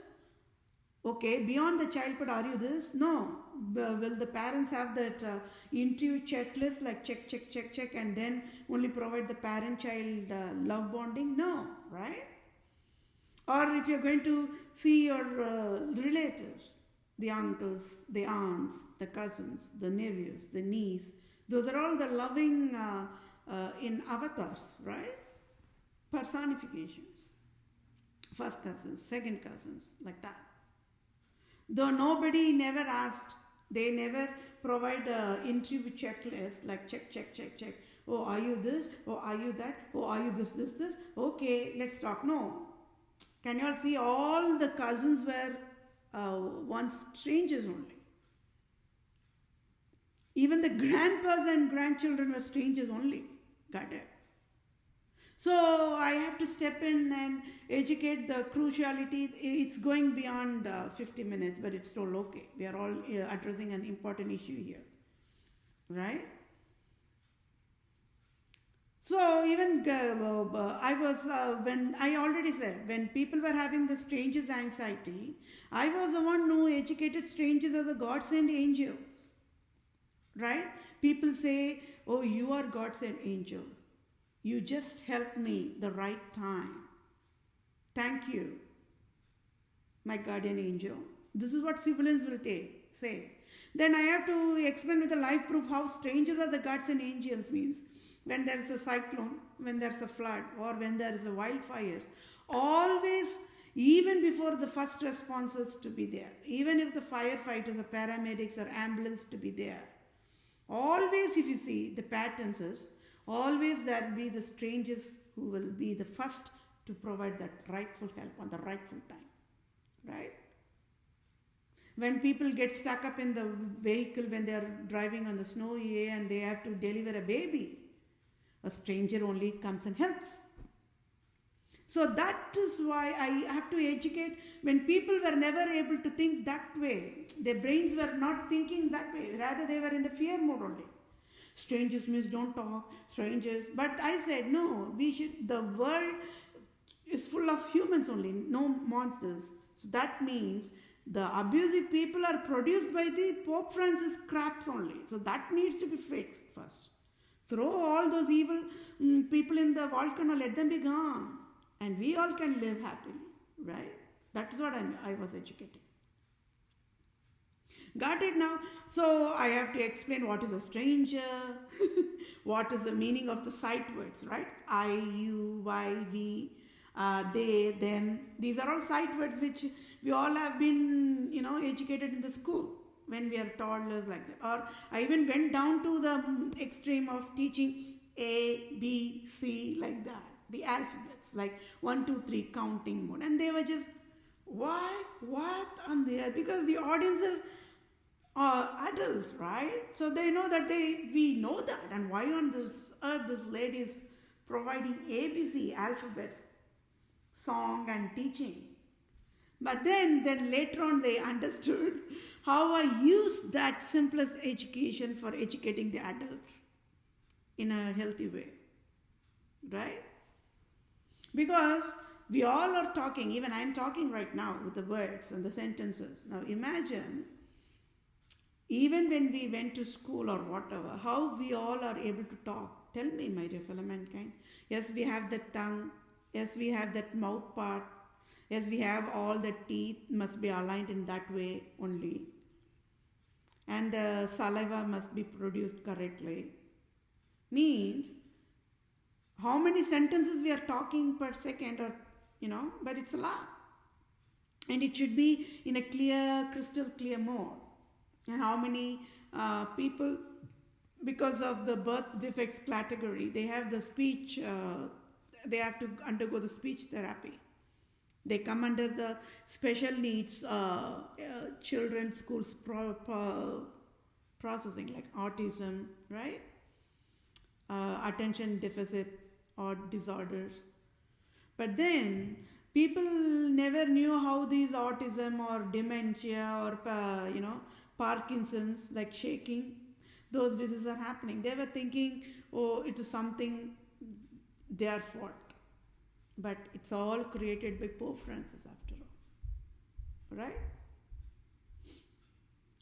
Okay, beyond the childhood, are you this? No. Will the parents have that interview checklist, like check, and then only provide the parent-child love bonding? No, right? Or if you're going to see your relatives, the uncles, the aunts, the cousins, the nephews, the niece, those are all the loving in avatars, right? Personifications. First cousins, second cousins, like that. Though nobody never asked, they never provide an interview checklist, like check. Oh, are you this? Oh, are you that? Oh, are you this? Okay, let's talk. No. Can you all see all the cousins were once strangers only? Even the grandpas and grandchildren were strangers only. Got it? So I have to step in and educate the cruciality. It's going beyond 50 minutes, but it's still okay. We are all addressing an important issue here, right? So even I was, when I already said, when people were having the strangers anxiety, I was the one who educated strangers as the God sent angels, right? People say, oh, you are God sent angel. You just helped me the right time. Thank you, my guardian angel. This is what civilians will say. Then I have to explain with a live proof how strangers are the gods and angels means. When there is a cyclone, when there is a flood, or when there is a wildfires, always, even before the first responses to be there, even if the firefighters or paramedics or ambulance to be there, always if you see the patterns is, always there will be the strangers who will be the first to provide that rightful help on the rightful time, right? When people get stuck up in the vehicle when they are driving on the snowy area and they have to deliver a baby, a stranger only comes and helps. So that is why I have to educate. When people were never able to think that way, their brains were not thinking that way, rather they were in the fear mode only. Strangers means don't talk, strangers. But I said, no, the world is full of humans only, no monsters. So that means the abusive people are produced by the Pope Francis craps only. So that needs to be fixed first. Throw all those evil people in the volcano, let them be gone. And we all can live happily, right? That is what I was educating. Got it now? So I have to explain what is a stranger, what is the meaning of the sight words, right? I, you, I, we, they, them. These are all sight words which we all have been, educated in the school when we are toddlers like that. Or I even went down to the extreme of teaching A, B, C like that. The alphabets, like 1, 2, 3 counting mode. And they were just, why, what on there? Because the audience are adults, right? So they know that we know that. And why on this earth this lady is providing ABC alphabets, song and teaching. But then later on they understood how I use that simplest education for educating the adults in a healthy way, right? Because we all are talking, even I'm talking right now with the words and the sentences. Now imagine, even when we went to school or whatever, how we all are able to talk. Tell me, my dear fellow mankind. Yes, we have the tongue. Yes, we have that mouth part. Yes, we have all the teeth must be aligned in that way only. And the saliva must be produced correctly. Means, how many sentences we are talking per second or, but it's a lot. And it should be in a clear, crystal clear mode. And how many people, because of the birth defects category, they have the speech, they have to undergo the speech therapy. They come under the special needs children's schools processing, like autism, right? Attention deficit or disorders. But then people never knew how these autism or dementia or Parkinson's, like shaking, those diseases are happening. They were thinking, oh, it is something their fault. But it's all created by Pope Francis after all, right?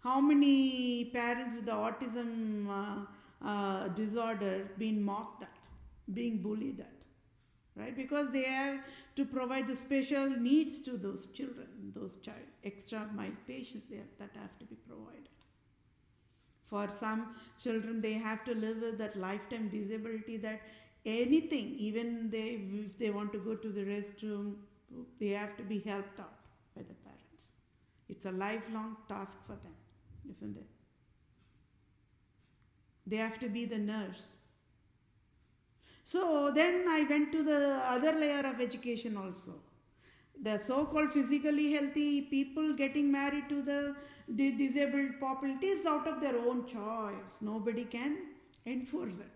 How many parents with the autism disorder being mocked at, being bullied at, right? Because they have to provide the special needs to those children, those extra mild patients that have to be provided. For some children, they have to live with that lifetime disability that anything, even if they want to go to the restroom, they have to be helped out by the parents. It's a lifelong task for them, isn't it? They have to be the nurse. So then I went to the other layer of education also. The so-called physically healthy people getting married to the disabled population is out of their own choice. Nobody can enforce it.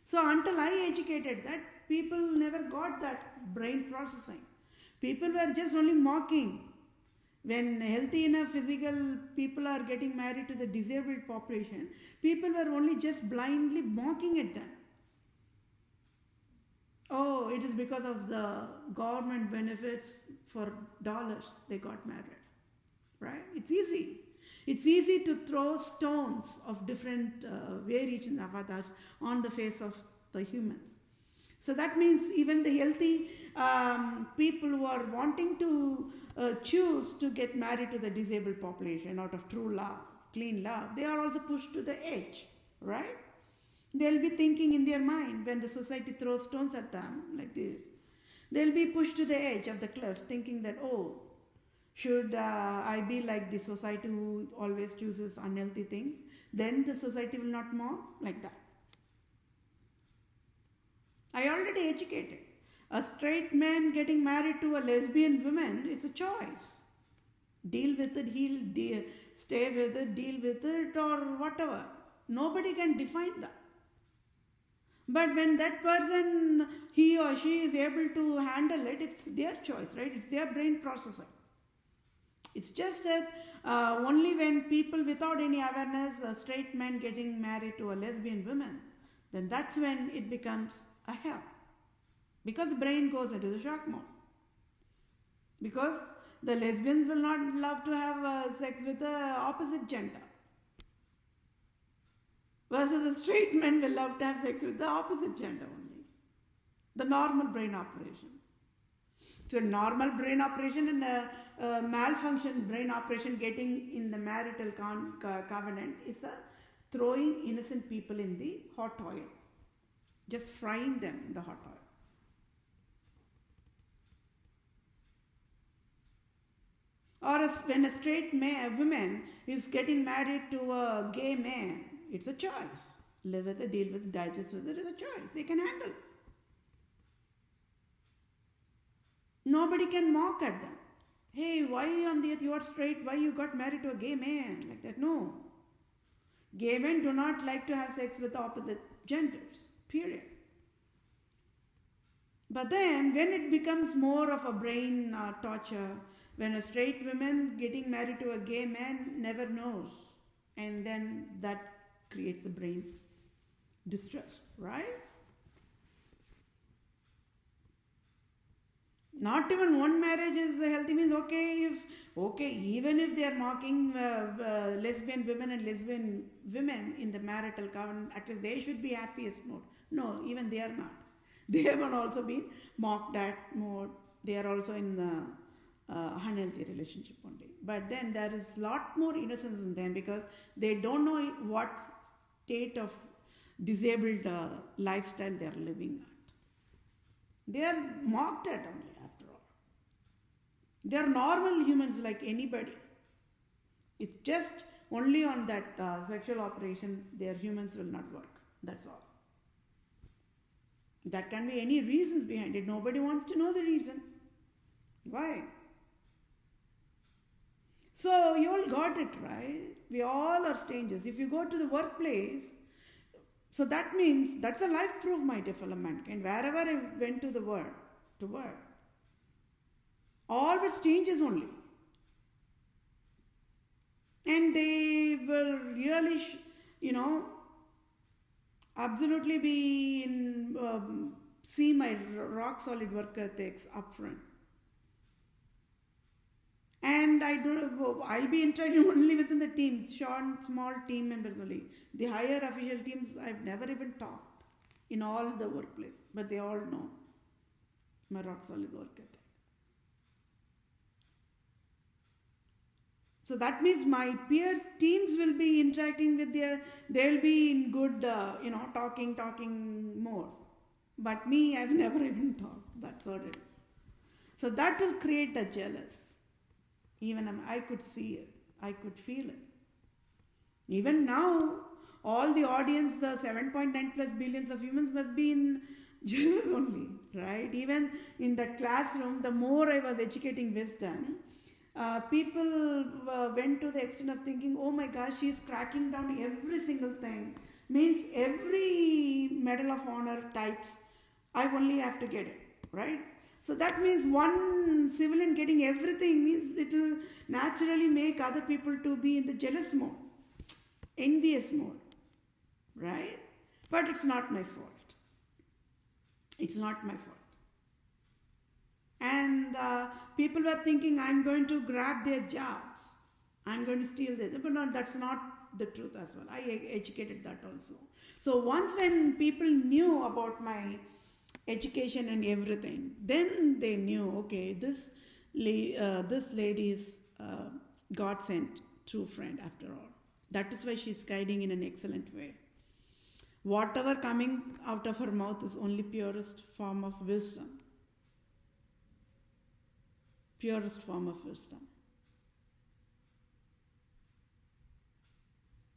So until I educated that, people never got that brain processing. People were just only mocking. When healthy enough physical people are getting married to the disabled population, people were only just blindly mocking at them. Oh, it is because of the government benefits for dollars they got married. Right? It's easy. It's easy to throw stones of different variation avatars on the face of the humans. So that means even the healthy people who are wanting to choose to get married to the disabled population out of true love, clean love, they are also pushed to the edge, right? They'll be thinking in their mind when the society throws stones at them like this. They'll be pushed to the edge of the cliff thinking that, oh, should I be like the society who always chooses unhealthy things? Then the society will not mock like that. I already educated. A straight man getting married to a lesbian woman is a choice. Deal with it, he'll stay with it, deal with it, or whatever. Nobody can define that. But when that person, he or she is able to handle it, it's their choice, right? It's their brain processing. It's just that only when people without any awareness, a straight man getting married to a lesbian woman, then that's when it becomes a hell. Because the brain goes into the shock mode. Because the lesbians will not love to have sex with the opposite gender. Versus the straight men will love to have sex with the opposite gender only. The normal brain operation. So normal brain operation and a malfunction brain operation getting in the marital covenant is a throwing innocent people in the hot oil. Just frying them in the hot oil. Or when a straight woman is getting married to a gay man, it's a choice. Live with it, deal with it, digest with it is a choice. They can handle it. Nobody can mock at them. Hey, why on the earth you are straight? Why you got married to a gay man? Like that. No. Gay men do not like to have sex with opposite genders. Period. But then when it becomes more of a brain torture, when a straight woman getting married to a gay man never knows. And then that creates a brain distress, right? Not even one marriage is healthy means even if they are mocking lesbian women and lesbian women in the marital covenant, at least they should be happiest mode. No, even they are not. They have also been mocked at mode. They are also in the unhealthy relationship only. But then there is a lot more innocence in them because they don't know what state of disabled lifestyle they are living at. They are mocked at only after all. They are normal humans like anybody. It's just only on that sexual operation their humans will not work. That's all. That can be any reasons behind it. Nobody wants to know the reason. Why? So you all got it, right? We all are strangers. If you go to the workplace, so that means that's a life proof, my dear fellow mankind. Wherever I went to work, all were strangers only. And they will really, absolutely be see my rock solid work ethics up front. And I'll be interacting only within the team, short, small team members only. The higher official teams, I've never even talked in all the workplace, but they all know my rock solid work ethic. So that means my peers, teams will be interacting with they'll be in good, talking more. But me, I've never even talked. That's what it is. So that will create a jealous. Even I could see it. I could feel it. Even now, all the audience, the 7.9 plus billions of humans must be in Jealous only, right? Even in that classroom, the more I was educating wisdom, people went to the extent of thinking, oh my gosh, she's cracking down every single thing. Means every medal of honor types, I only have to get it, right? So that means one civilian getting everything means it will naturally make other people to be in the jealous mode, envious mode, right? But it's not my fault. It's not my fault. And people were thinking, I'm going to grab their jobs. I'm going to steal their jobs. But no, that's not the truth as well. I educated that also. So once when people knew about my education and everything, then they knew, okay, this lady is God sent true friend after all. That is why she's guiding in an excellent way. Whatever coming out of her mouth is only purest form of wisdom. Purest form of wisdom.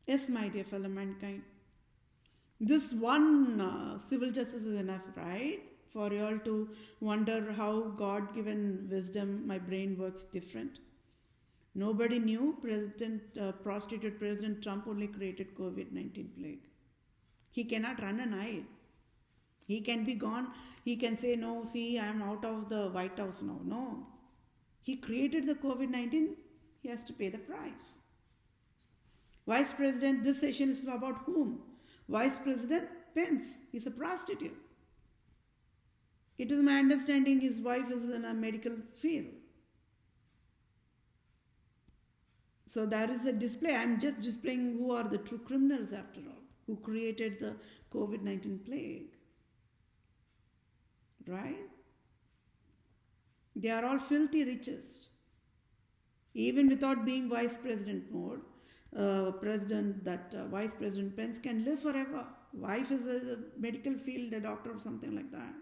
Yes, my dear fellow mankind. This one civil justice is enough, right? For you all to wonder how God-given wisdom, my brain works different. Nobody knew prostitute President Trump only created COVID-19 plague. He cannot run and hide. He can be gone. He can say, no, see, I am out of the White House now. No. He created the COVID-19. He has to pay the price. Vice President, this session is about whom? Vice President Pence. He's a prostitute. It is my understanding his wife is in a medical field. So there is a display. I'm just displaying who are the true criminals after all, who created the COVID-19 plague. Right? They are all filthy richest. Even without being vice president mode, Vice President Pence can live forever. Wife is a medical field, a doctor or something like that.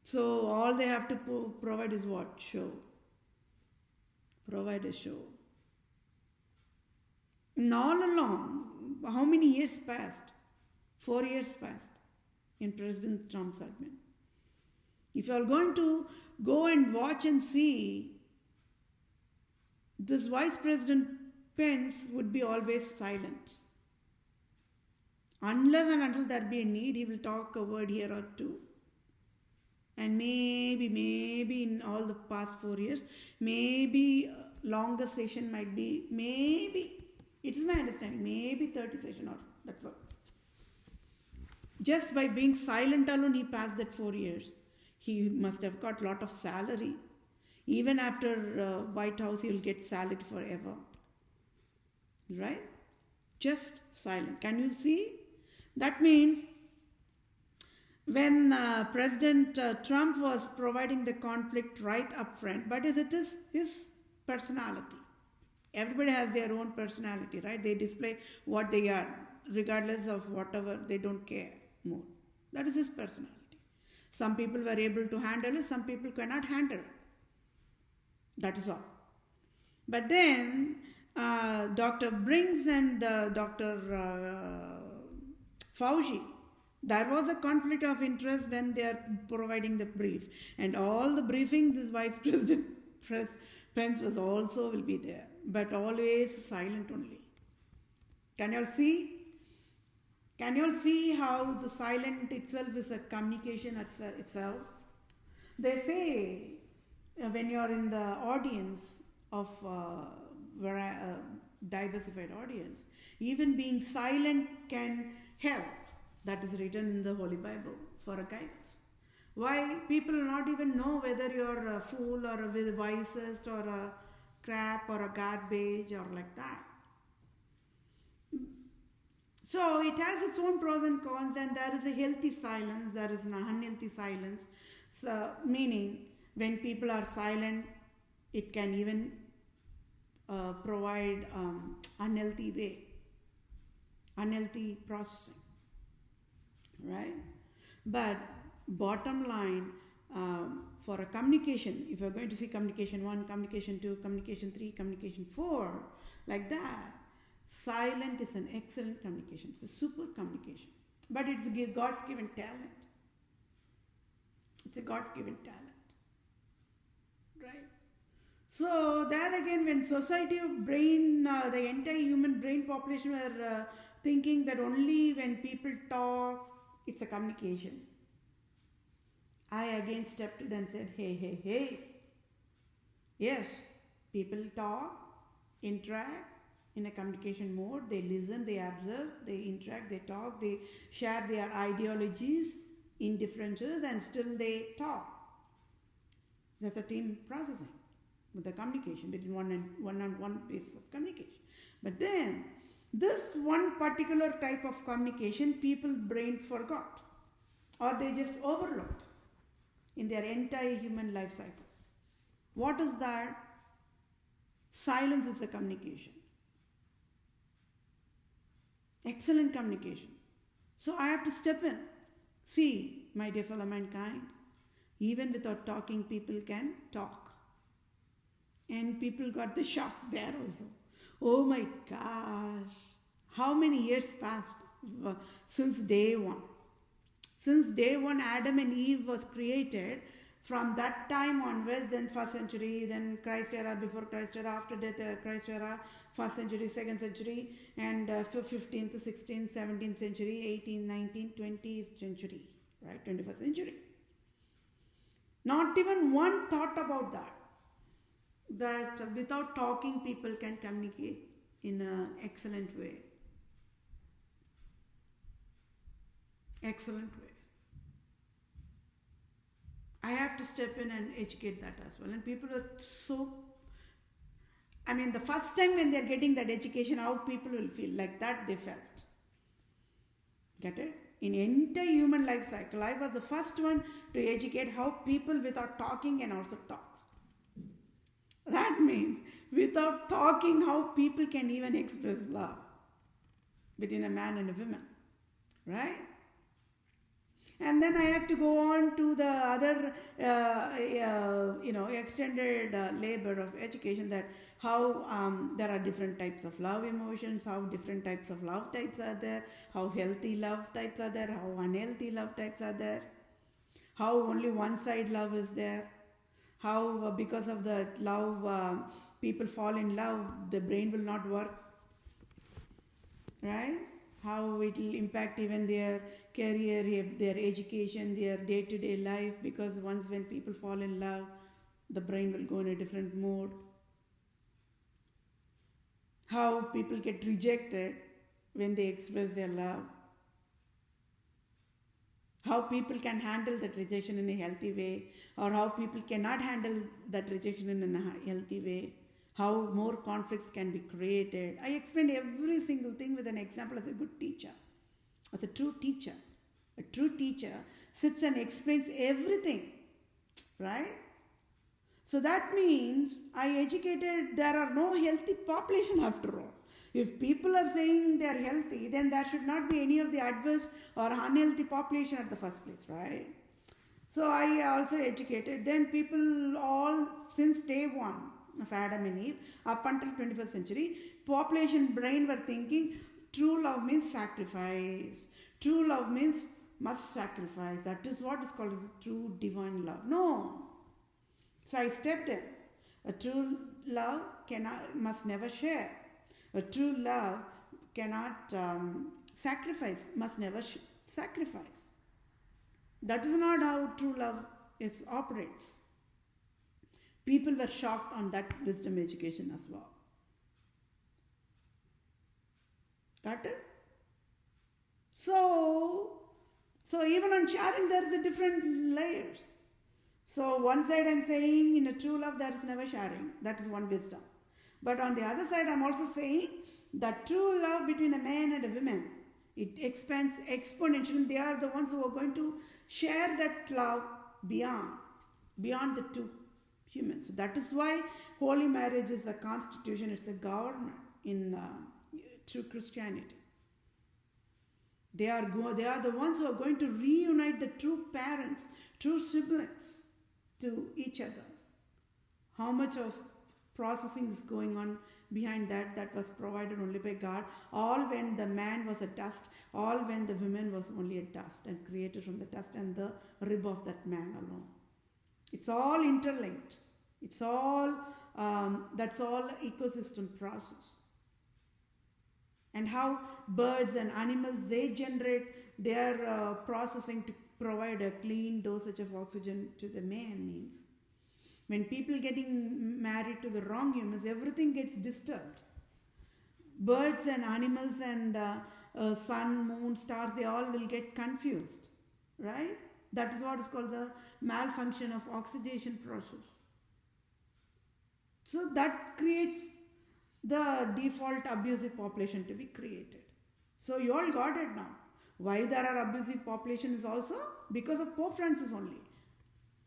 So all they have to provide is what? Show. Provide a show. And all along, how many years passed? 4 years passed in President Trump's admin. If you are going to go and watch and see, this Vice President Pence would be always silent. Unless and until there be a need, he will talk a word here or two. And maybe in all the past 4 years, maybe longer session might be, maybe, it is my understanding, maybe 30 session or that's all. Just by being silent alone, he passed that 4 years. He must have got a lot of salary. Even after White House, he will get salary forever. Right? Just silent. Can you see? That means when President Trump was providing the conflict right up front, but it is his personality. Everybody has their own personality, right? They display what they are, regardless of whatever, they don't care more. That is his personality. Some people were able to handle it, some people cannot handle it. That is all. But then Dr. Brinks and Dr. Fauci, there was a conflict of interest when they are providing the brief. And all the briefings, this Vice President Pence was also will be there. But always silent only. Can you all see? Can you all see how the silent itself is a communication itself? They say when you are in the audience of diversified audience, even being silent can help. That is written in the Holy Bible for a guidance. Why? People will not even know whether you are a fool or a wisest or a crap or a garbage or like that. So it has its own pros and cons, and there is a healthy silence, there is an unhealthy silence. So, meaning when people are silent, it can even provide unhealthy way, unhealthy processing, right? But bottom line, for a communication, if you're going to see communication 1, communication 2, communication 3, communication 4, like that, silent is an excellent communication. It's a super communication. But it's God's given talent. It's a God-given talent, right? So there again, when society of brain, the entire human brain population were thinking that only when people talk, it's a communication. I again stepped in and said, hey, yes, people talk, interact in a communication mode, they listen, they observe, they interact, they talk, they share their ideologies, indifferences, and still they talk. That's a team processing with the communication between one-on-one basis of communication. But then, this one particular type of communication, people's brain forgot, or they just overlooked in their entire human life cycle. What is that? Silence is the communication. Excellent communication. So I have to step in. See, my dear fellow mankind, even without talking, people can talk. And people got the shock there also. Oh my gosh, how many years passed since day one? Since day one, Adam and Eve was created. From that time onwards, then first century, then Christ era, before Christ era, after death, Christ era, first century, second century, and 15th, 16th, 17th century, 18th, 19th, 20th century, right, 21st century. Not even one thought about that without talking, people can communicate in an excellent way. Excellent way. I have to step in and educate that as well. And people are so, the first time when they're getting that education, how people will feel like that they felt. Get it? In entire human life cycle, I was the first one to educate how people without talking can also talk. That means without talking, how people can even express love between a man and a woman. Right? And then I have to go on to the other, extended labor of education, that how there are different types of love emotions, how different types of love types are there, how healthy love types are there, how unhealthy love types are there, how only one side love is there, how because of the love people fall in love, the brain will not work, right? How it will impact even their career, their education, their day-to-day life, because once when people fall in love, the brain will go in a different mode. How people get rejected when they express their love. How people can handle that rejection in a healthy way, or how people cannot handle that rejection in a healthy way. How more conflicts can be created. I explained every single thing with an example as a good teacher, as a true teacher. A true teacher sits and explains everything, right? So that means I educated, there are no healthy population after all. If people are saying they are healthy, then there should not be any of the adverse or unhealthy population at the first place, right? So I also educated. Then people all, since day one of Adam and Eve, up until 21st century, population brain were thinking true love means sacrifice. True love means must sacrifice. That is what is called true divine love. No. So I stepped in. A true love must never share. A true love cannot sacrifice, must never sacrifice. That is not how true love operates. People were shocked on that wisdom education as well. Got it? So even on sharing, there is a different layers. So one side I'm saying in a true love there is never sharing. That is one wisdom. But on the other side I'm also saying that true love between a man and a woman, it expands exponentially. They are the ones who are going to share that love beyond the two humans. So that is why holy marriage is a constitution, it's a government in true Christianity. They are the ones who are going to reunite the true parents, true siblings to each other. How much of processing is going on behind that, that was provided only by God, all when the man was a dust, all when the woman was only a dust and created from the dust and the rib of that man alone. It's all interlinked. It's all, that's all ecosystem process. And how birds and animals, they generate their processing to provide a clean dosage of oxygen to the man means. When people getting married to the wrong humans, everything gets disturbed. Birds and animals and sun, moon, stars, they all will get confused, right? That is what is called the malfunction of oxidation process. So that creates the default abusive population to be created. So you all got it now. Why there are abusive population is also because of Pope Francis only.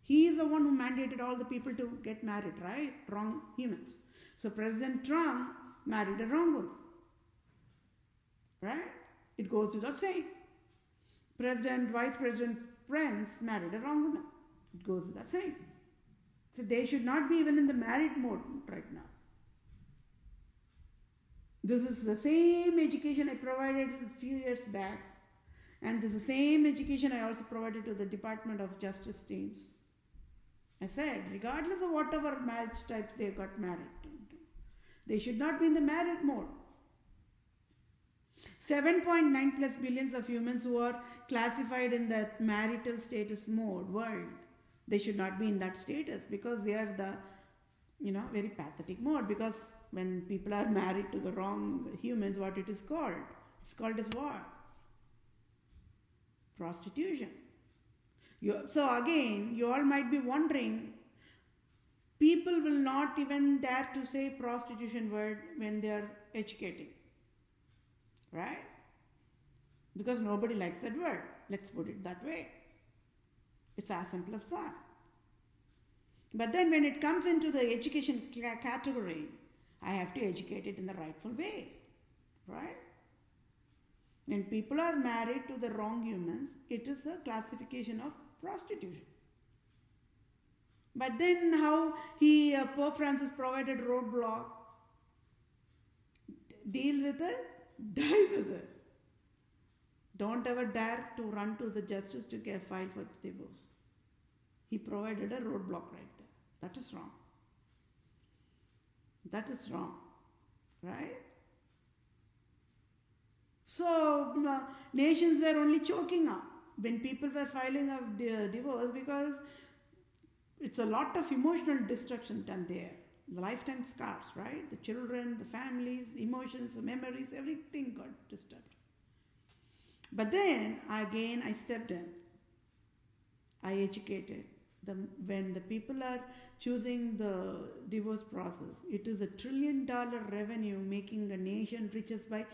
He is the one who mandated all the people to get married, right? Wrong humans. So President Trump married a wrong woman, right? It goes without saying. Vice President Pence married a wrong woman. It goes without saying. So they should not be even in the married mode right now. This is the same education I provided a few years back, and this is the same education I also provided to the Department of Justice teams. I said, regardless of whatever marriage types they got married to, they should not be in the married mode. 7.9 plus billions of humans who are classified in that marital status mode world, they should not be in that status because they are the, very pathetic mode. Because when people are married to the wrong humans, what it is called? It's called as what? Prostitution. So again, you all might be wondering, people will not even dare to say prostitution word when they are educating, right? Because nobody likes that word. Let's put it that way. It's as simple as that. But then when it comes into the education category, I have to educate it in the rightful way, right? When people are married to the wrong humans, it is a classification of prostitution. But then how Pope Francis provided roadblock, deal with it, die with it. Don't ever dare to run to the justice to get filed for divorce. He provided a roadblock right there. That is wrong. That is wrong, right? So nations were only choking up when people were filing a divorce because it's a lot of emotional destruction done there. The lifetime scars, right? The children, the families, emotions, the memories, everything got disturbed. But then, again, I stepped in. I educated. When the people are choosing the divorce process, it is $1 trillion revenue making a nation richest by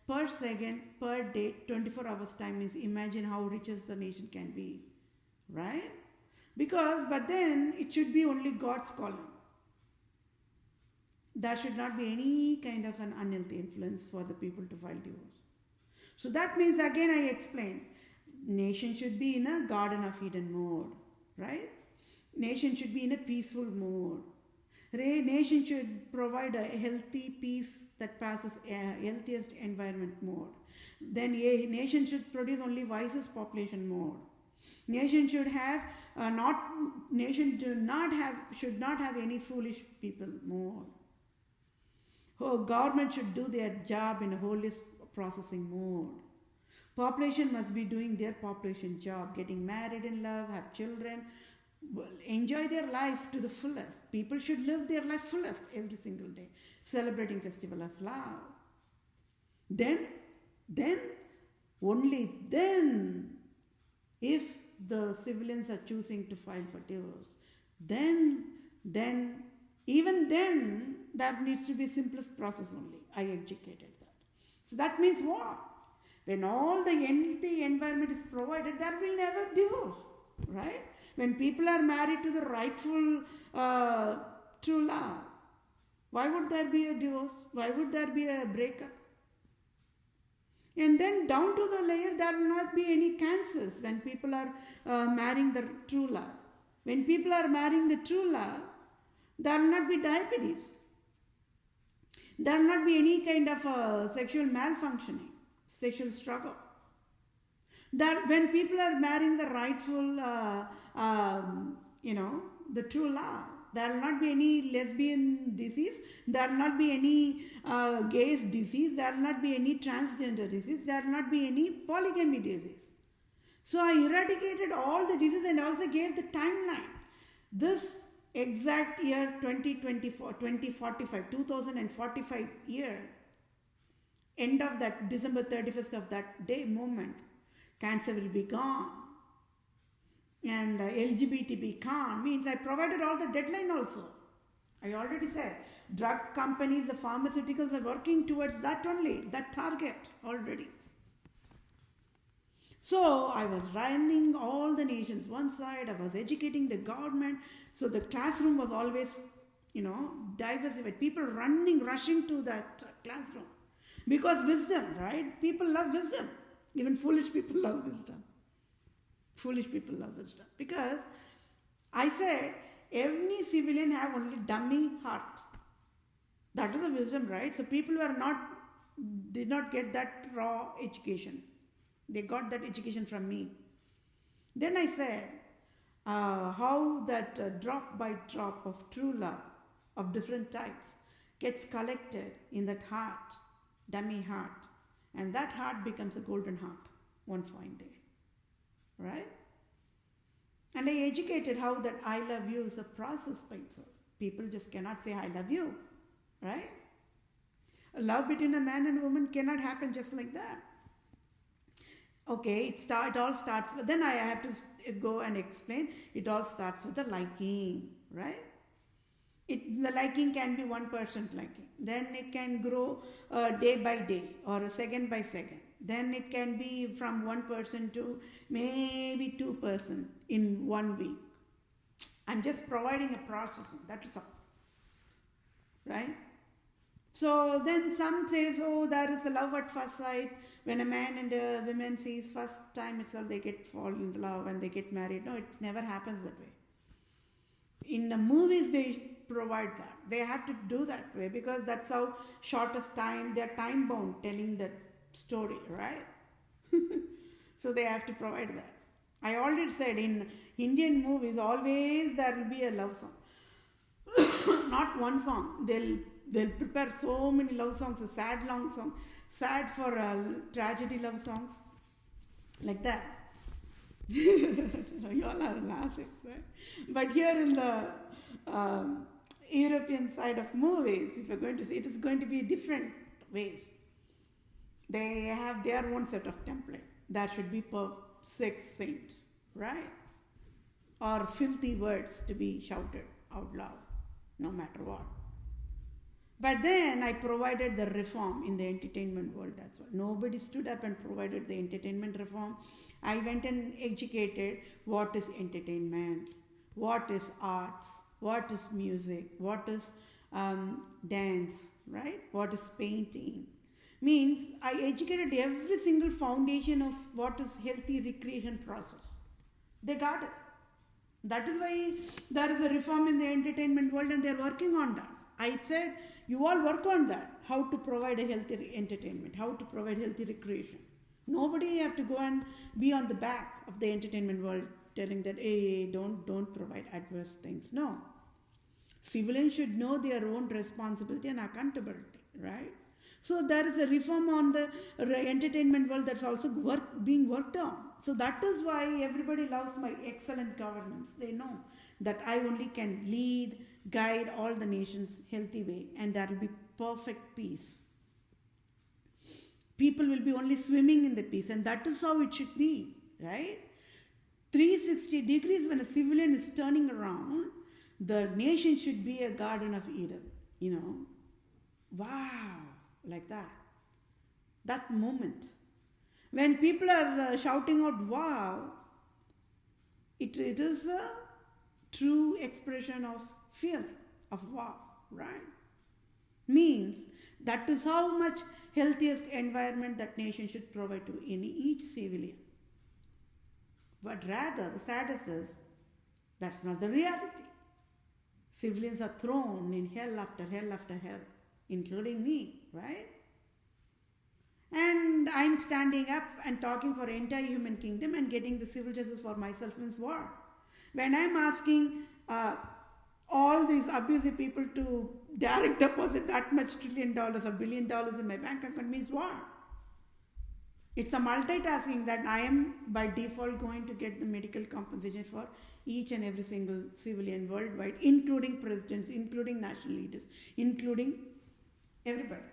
per second, per day, 24 hours time is, imagine how richest the nation can be, right? But then it should be only God's calling. There should not be any kind of an unhealthy influence for the people to file divorce. So that means, again I explained, nation should be in a Garden of Eden mode, right? Nation should be in a peaceful mode. Nation should provide a healthy peace that passes a healthiest environment mode. Then a nation should produce only wisest population mode. Nation should have should not have any foolish people mode. Government should do their job in a holistic processing mode. Population must be doing their population job, getting married in love, have children, enjoy their life to the fullest. People should live their life fullest every single day, celebrating festival of love. Then, only then, if the civilians are choosing to file for divorce, then, even then, there needs to be simplest process only. I educated that. So that means what? When all the healthy environment is provided, there will never divorce, right? When people are married to the rightful true love, why would there be a divorce? Why would there be a breakup? And then down to the layer, there will not be any cancers when people are marrying the true love. When people are marrying the true love, there will not be diabetes. There will not be any kind of sexual malfunctioning, sexual struggle. That when people are marrying the rightful, the true love, there will not be any lesbian disease, there will not be any gay disease, there will not be any transgender disease, there will not be any polygamy disease. So I eradicated all the diseases and also gave the timeline. This exact year 2024, 2045, 2045 year, end of that December 31st of that day moment, cancer will be gone. And LGBT be gone. Means I provided all the deadline also. I already said, drug companies, the pharmaceuticals are working towards that only, that target already. So I was running all the nations one side, I was educating the government. So the classroom was always, diversified. People rushing to that classroom. Because wisdom, right? People love wisdom. Even foolish people love wisdom. Foolish people love wisdom. Because I said, any civilian have only dummy heart. That is a wisdom, right? So people did not get that raw education. They got that education from me. Then I said, how that drop by drop of true love of different types gets collected in that heart, dummy heart. And that heart becomes a golden heart one fine day. Right? And I educated how that I love you is a process by itself. People just cannot say I love you. Right? A love between a man and a woman cannot happen just like that. Okay, it all starts, but then I have to go and explain. It all starts with the liking, right? The liking can be 1% liking. Then it can grow day by day or second by second. Then it can be from 1% to maybe 2% in 1 week. I'm just providing a processing, that is all. Right? So then some says, oh, there is a love at first sight. When a man and a woman sees first time itself, they fall in love and they get married. No, it never happens that way. In the movies, they provide that. They have to do that way because that's how shortest time, they're time bound telling that story, right? So they have to provide that. I already said in Indian movies, always there will be a love song. Not one song. They'll prepare so many love songs, a sad long song, sad for tragedy love songs, like that. You all are laughing, right? But here in the European side of movies, if you're going to see, it is going to be different ways. They have their own set of template. There should be sex scenes, right? Or filthy words to be shouted out loud, no matter what. But then I provided the reform in the entertainment world as well. Nobody stood up and provided the entertainment reform. I went and educated what is entertainment, what is arts, what is music, what is dance, right? What is painting. Means I educated every single foundation of what is healthy recreation process. They got it. That is why there is a reform in the entertainment world and they are working on that. I said, you all work on that, how to provide a healthy entertainment, how to provide healthy recreation. Nobody have to go and be on the back of the entertainment world telling that, hey, don't provide adverse things. No. Civilians should know their own responsibility and accountability, right? So there is a reform on the entertainment world that's also being worked on. So that is why everybody loves my excellent governance. They know that I only can lead, guide all the nations healthy way, and there will be perfect peace. People will be only swimming in the peace, and that is how it should be, right? 360 degrees when a civilian is turning around, the nation should be a Garden of Eden, Wow, like that. That moment. When people are shouting out, wow, it is a true expression of feeling, of wow, right? Means that is how much healthiest environment that nation should provide to each civilian. But rather, the saddest is, that's not the reality. Civilians are thrown in hell after hell after hell. including me, right? And I'm standing up and talking for entire human kingdom, and getting the civil justice for myself means war. When I'm asking all these abusive people to direct deposit that much $1 trillion or $1 billion in my bank account means war. It's a multitasking that I am by default going to get the medical compensation for each and every single civilian worldwide, including presidents, including national leaders, including everybody.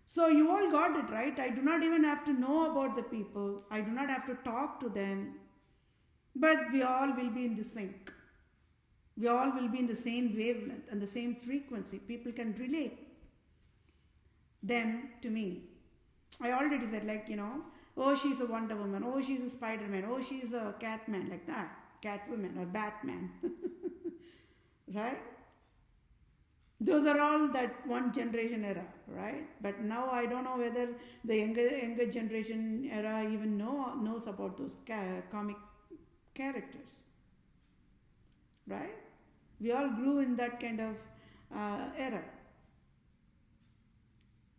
So you all got it, right? I do not even have to know about the people. I do not have to talk to them. But we all will be in the sync. We all will be in the same wavelength and the same frequency. People can relate them to me. I already said, like, oh, she's a Wonder Woman. Oh, she's a Spider-Man. Oh, she's a Catman, like that. Catwoman or Batman. Right? Those are all that one generation era, right? But now I don't know whether the younger generation era even knows about those comic characters, right? We all grew in that kind of era.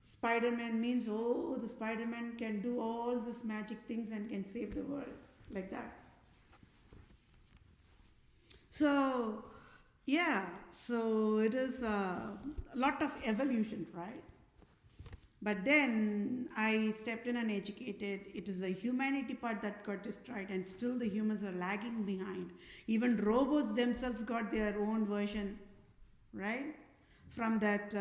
Spider-Man means, oh, the Spider-Man can do all these magic things and can save the world, like that. So, yeah, so it is a lot of evolution, right? But then I stepped in and educated. It is the humanity part that got destroyed, and still the humans are lagging behind. Even robots themselves got their own version, right? From that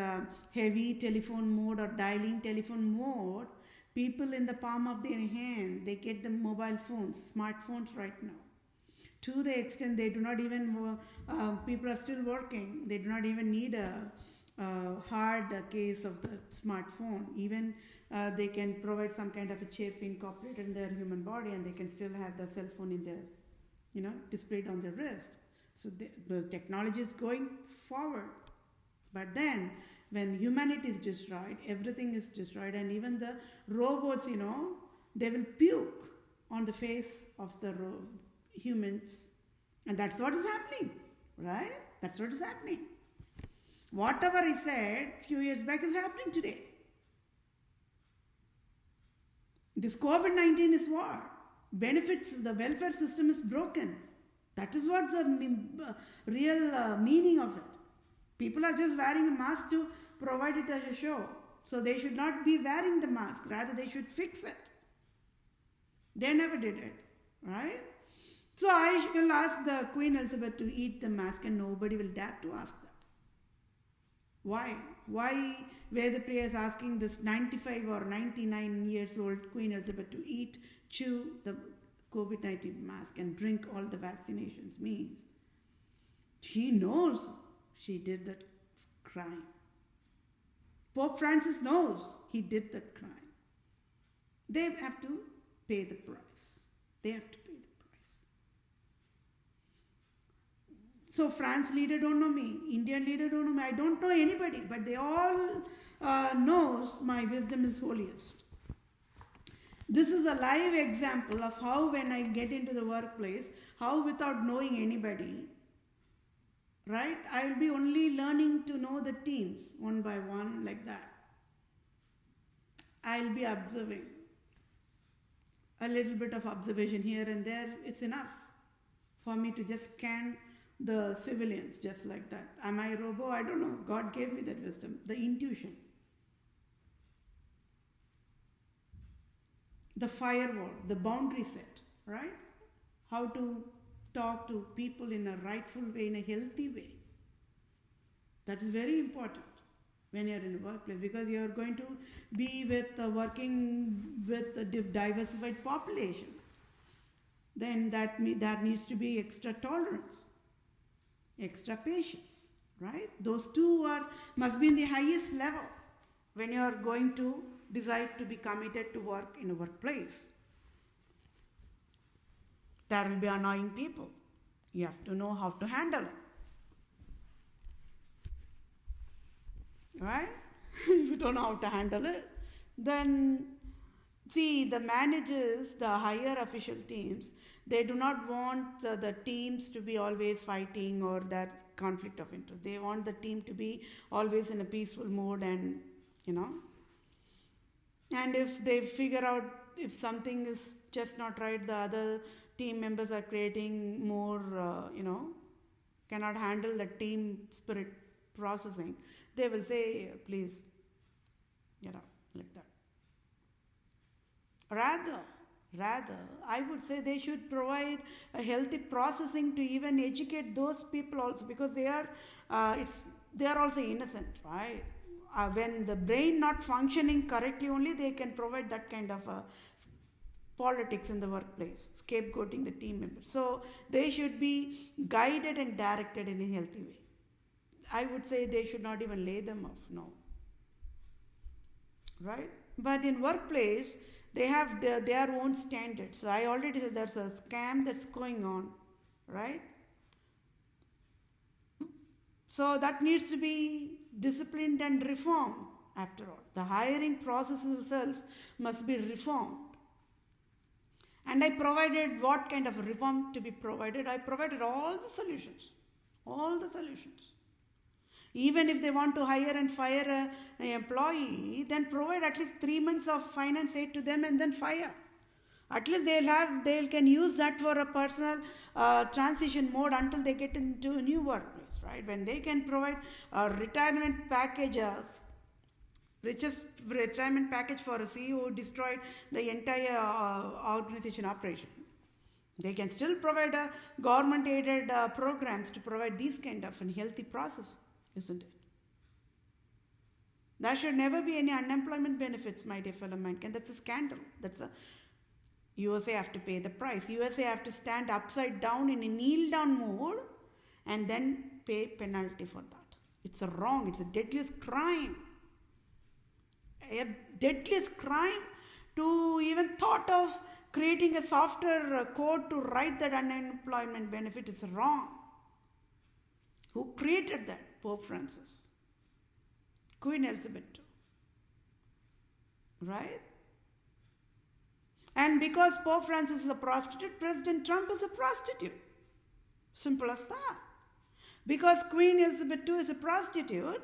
heavy telephone mode or dialing telephone mode, people in the palm of their hand, they get the mobile phones, smartphones right now. To the extent they do not even, people are still working, they do not even need a hard case of the smartphone. Even they can provide some kind of a chip incorporated in their human body, and they can still have the cell phone in their, displayed on their wrist. So the technology is going forward. But then, when humanity is destroyed, everything is destroyed, and even the robots, they will puke on the face of the humans. And that's what is happening, right? That's what is happening. Whatever I said a few years back is happening today. This COVID-19 is what? Benefits, the welfare system is broken. That is what's the real meaning of it. People are just wearing a mask to provide it as a show. So they should not be wearing the mask. Rather, they should fix it. They never did it, right? So I will ask the Queen Elizabeth to eat the mask, and nobody will dare to ask that. Why? Why Vethapriya is asking this 95 or 99 years old Queen Elizabeth to chew the COVID-19 mask and drink all the vaccinations means she knows she did that crime. Pope Francis knows he did that crime. They have to pay the price. They have to pay the price. So France leader don't know me. Indian leader don't know me. I don't know anybody. But they all knows my wisdom is holiest. This is a live example of how when I get into the workplace, how without knowing anybody, right, I will be only learning to know the teams one by one like that. I will be observing. A little bit of observation here and there, it's enough for me to just scan the civilians just like that. Am I a robo? I don't know. God gave me that wisdom, the intuition. The firewall, the boundary set, right? How to talk to people in a rightful way, in a healthy way. That is very important when you're in a workplace, because you're going to be working with a diversified population. Then that needs to be extra tolerance, extra patience, right? Those two must be in the highest level when you're going to decide to be committed to work in a workplace. There will be annoying people. You have to know how to handle it. Right? If you don't know how to handle it, then See, the managers, the higher official teams, they do not want the teams to be always fighting or that conflict of interest. They want the team to be always in a peaceful mode and, you know. And if they figure out if something is just not right, the other team members are creating more, cannot handle the team spirit processing, they will say, please, like that. Rather, I would say they should provide a healthy processing to even educate those people also, because they are also innocent, right? When the brain not functioning correctly, only they can provide that kind of politics in the workplace, scapegoating the team members. So they should be guided and directed in a healthy way. I would say they should not even lay them off, no. Right? But in workplace, they have their own standards. So I already said there's a scam that's going on, right? So that needs to be disciplined and reformed after all. The hiring process itself must be reformed. And I provided what kind of reform to be provided. I provided all the solutions. All the solutions. Even if they want to hire and fire an employee, then provide at least 3 months of finance aid to them and then fire. At least they can use that for a personal transition mode until they get into a new workplace, right? When they can provide a retirement package, richest retirement package for a CEO who destroyed the entire organization operation. They can still provide government-aided programs to provide these kind of a healthy process, isn't it? There should never be any unemployment benefits, my dear fellow mankind. That's a scandal. USA have to pay the price. USA have to stand upside down in a kneel-down mode and then pay penalty for that. It's a wrong. It's a deadliest crime. A deadliest crime to even thought of creating a software code to write that unemployment benefit is wrong. Who created that? Pope Francis. Queen Elizabeth II. Right? And because Pope Francis is a prostitute, President Trump is a prostitute. Simple as that. Because Queen Elizabeth II is a prostitute,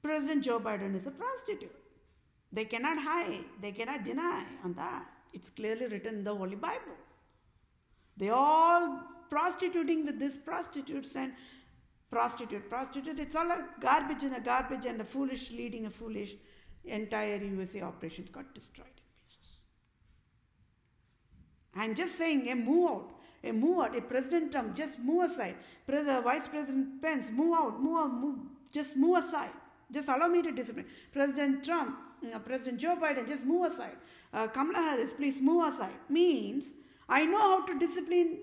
President Joe Biden is a prostitute. They cannot hide, they cannot deny on that. It's clearly written in the Holy Bible. They all prostituting with these prostitutes and prostitute. It's all a garbage and a foolish leading a foolish entire USA operation got destroyed in pieces. I'm just saying a move out. If President Trump, just move aside. Vice President Pence, move out, just move aside. Just allow me to discipline. President Trump, President Joe Biden, just move aside. Kamala Harris, please move aside. Means I know how to discipline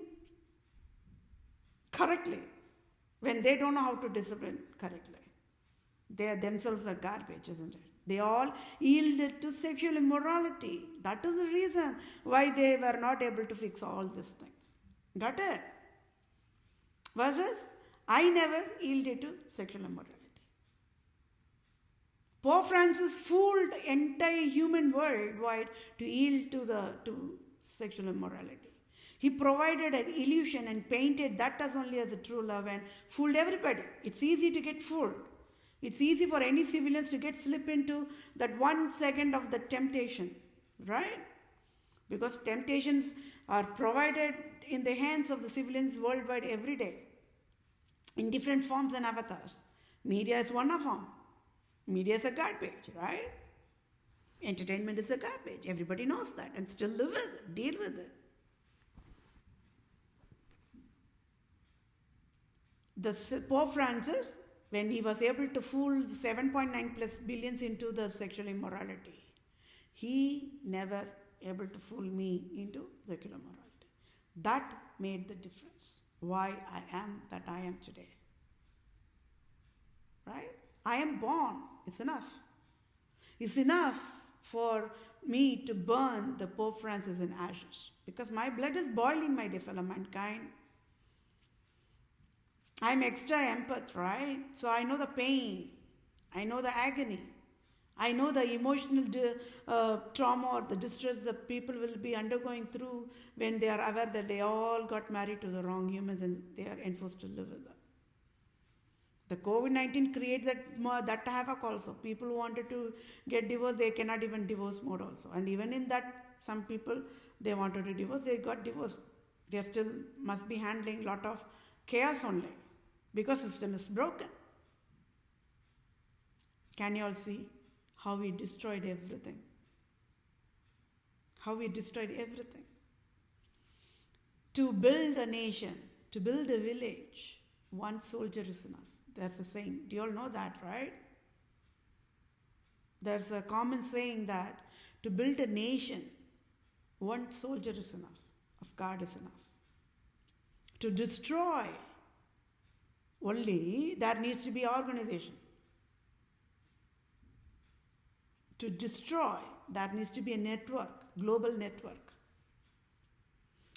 correctly when they don't know how to discipline correctly. They themselves are garbage, isn't it? They all yielded to sexual immorality. That is the reason why they were not able to fix all these things. Got it? Versus, I never yielded to sexual immorality. Pope Francis fooled entire human worldwide to yield to sexual immorality. He provided an illusion and painted that as only as a true love and fooled everybody. It's easy to get fooled. It's easy for any civilians to slip into that 1 second of the temptation, right? Because temptations are provided in the hands of the civilians worldwide every day in different forms and avatars. Media is one of them. Media is a garbage, right? Entertainment is a garbage. Everybody knows that and still live with it, deal with it. The Pope Francis, when he was able to fool 7.9 plus billions into the sexual immorality, he never able to fool me into sexual immorality. That made the difference. Why I am that I am today. Right? I am born. It's enough. It's enough for me to burn the Pope Francis in ashes. Because my blood is boiling, my dear fellow mankind. I'm extra empath, right? So I know the pain. I know the agony. I know the emotional trauma or the distress that people will be undergoing through when they are aware that they all got married to the wrong humans and they are enforced to live with them. The COVID-19 creates that havoc also. People who wanted to get divorced, they cannot even divorce mode also. And even in that, some people, they wanted to divorce, they got divorced. They still must be handling a lot of chaos only because system is broken. Can you all see how we destroyed everything? How we destroyed everything. To build a nation, to build a village, one soldier is enough. There's a saying. Do you all know that, right? There's a common saying that to build a nation, one soldier is enough. Of God is enough. To destroy, only there needs to be organization. To destroy, there needs to be a network, global network.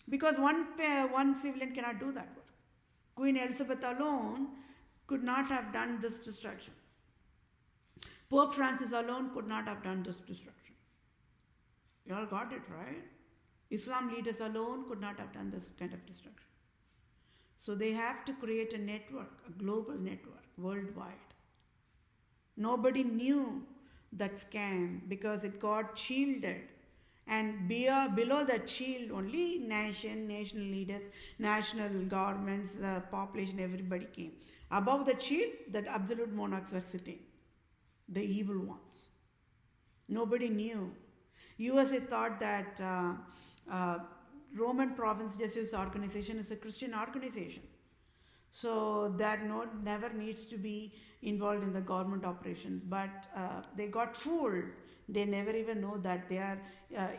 Because one civilian cannot do that work. Queen Elizabeth alone could not have done this destruction. Pope Francis alone could not have done this destruction. You all got it, right? Islam leaders alone could not have done this kind of destruction. So they have to create a network, a global network, worldwide. Nobody knew that scam because it got shielded. And below that shield only national leaders, national governments, the population, everybody came. Above that shield, the absolute monarchs were sitting, the evil ones. Nobody knew. USA thought that Roman Province Jesuits organization is a Christian organization. So that never needs to be involved in the government operations. But they got fooled. They never even know that they are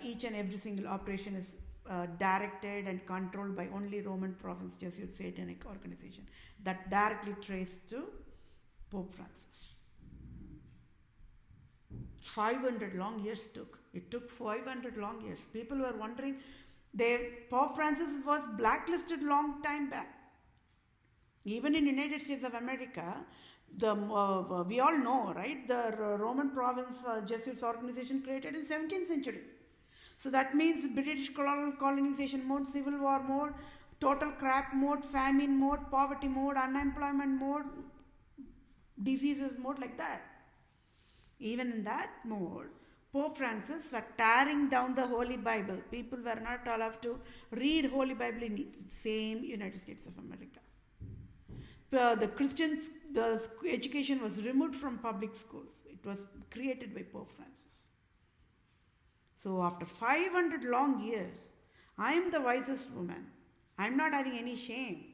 each and every single operation is directed and controlled by only Roman Province Jesuit Satanic organization that directly traced to Pope Francis. 500 long years took. It took 500 long years. People were wondering. Pope Francis was blacklisted long time back. Even in United States of America, we all know, right? The Roman Province Jesuits organization created in 17th century. So that means British colonization mode, civil war mode, total crap mode, famine mode, poverty mode, unemployment mode, diseases mode, like that. Even in that mode, Pope Francis were tearing down the Holy Bible. People were not allowed to read Holy Bible in the same United States of America. The Christians, the education was removed from public schools. It was created by Pope Francis. So after 500 long years, I am the wisest woman. I am not having any shame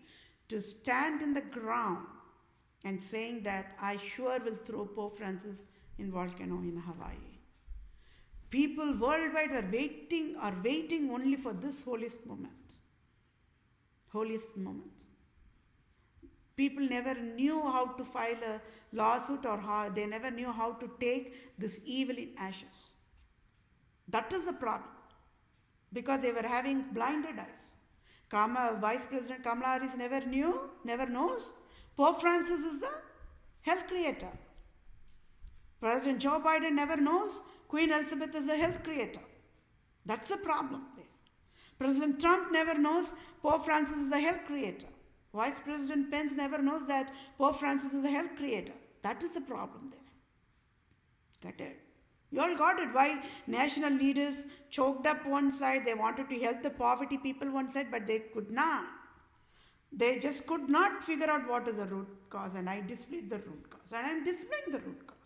to stand in the ground and saying that I sure will throw Pope Francis in volcano in Hawaii. People worldwide are waiting only for this holiest moment. Holiest moment. People never knew how to file a lawsuit or they never knew how to take this evil in ashes. That is the problem. Because they were having blinded eyes. Vice President Kamala Harris never knows. Pope Francis is the health creator. President Joe Biden never knows. Queen Elizabeth is the health creator. That's the problem there. President Trump never knows. Pope Francis is the health creator. Vice President Pence never knows that Pope Francis is the health creator. That is the problem there. Got it? You all got it. Why national leaders choked up one side. They wanted to help the poverty people one side, but they could not. They just could not figure out what is the root cause. And I displayed the root cause. And I am displaying the root cause.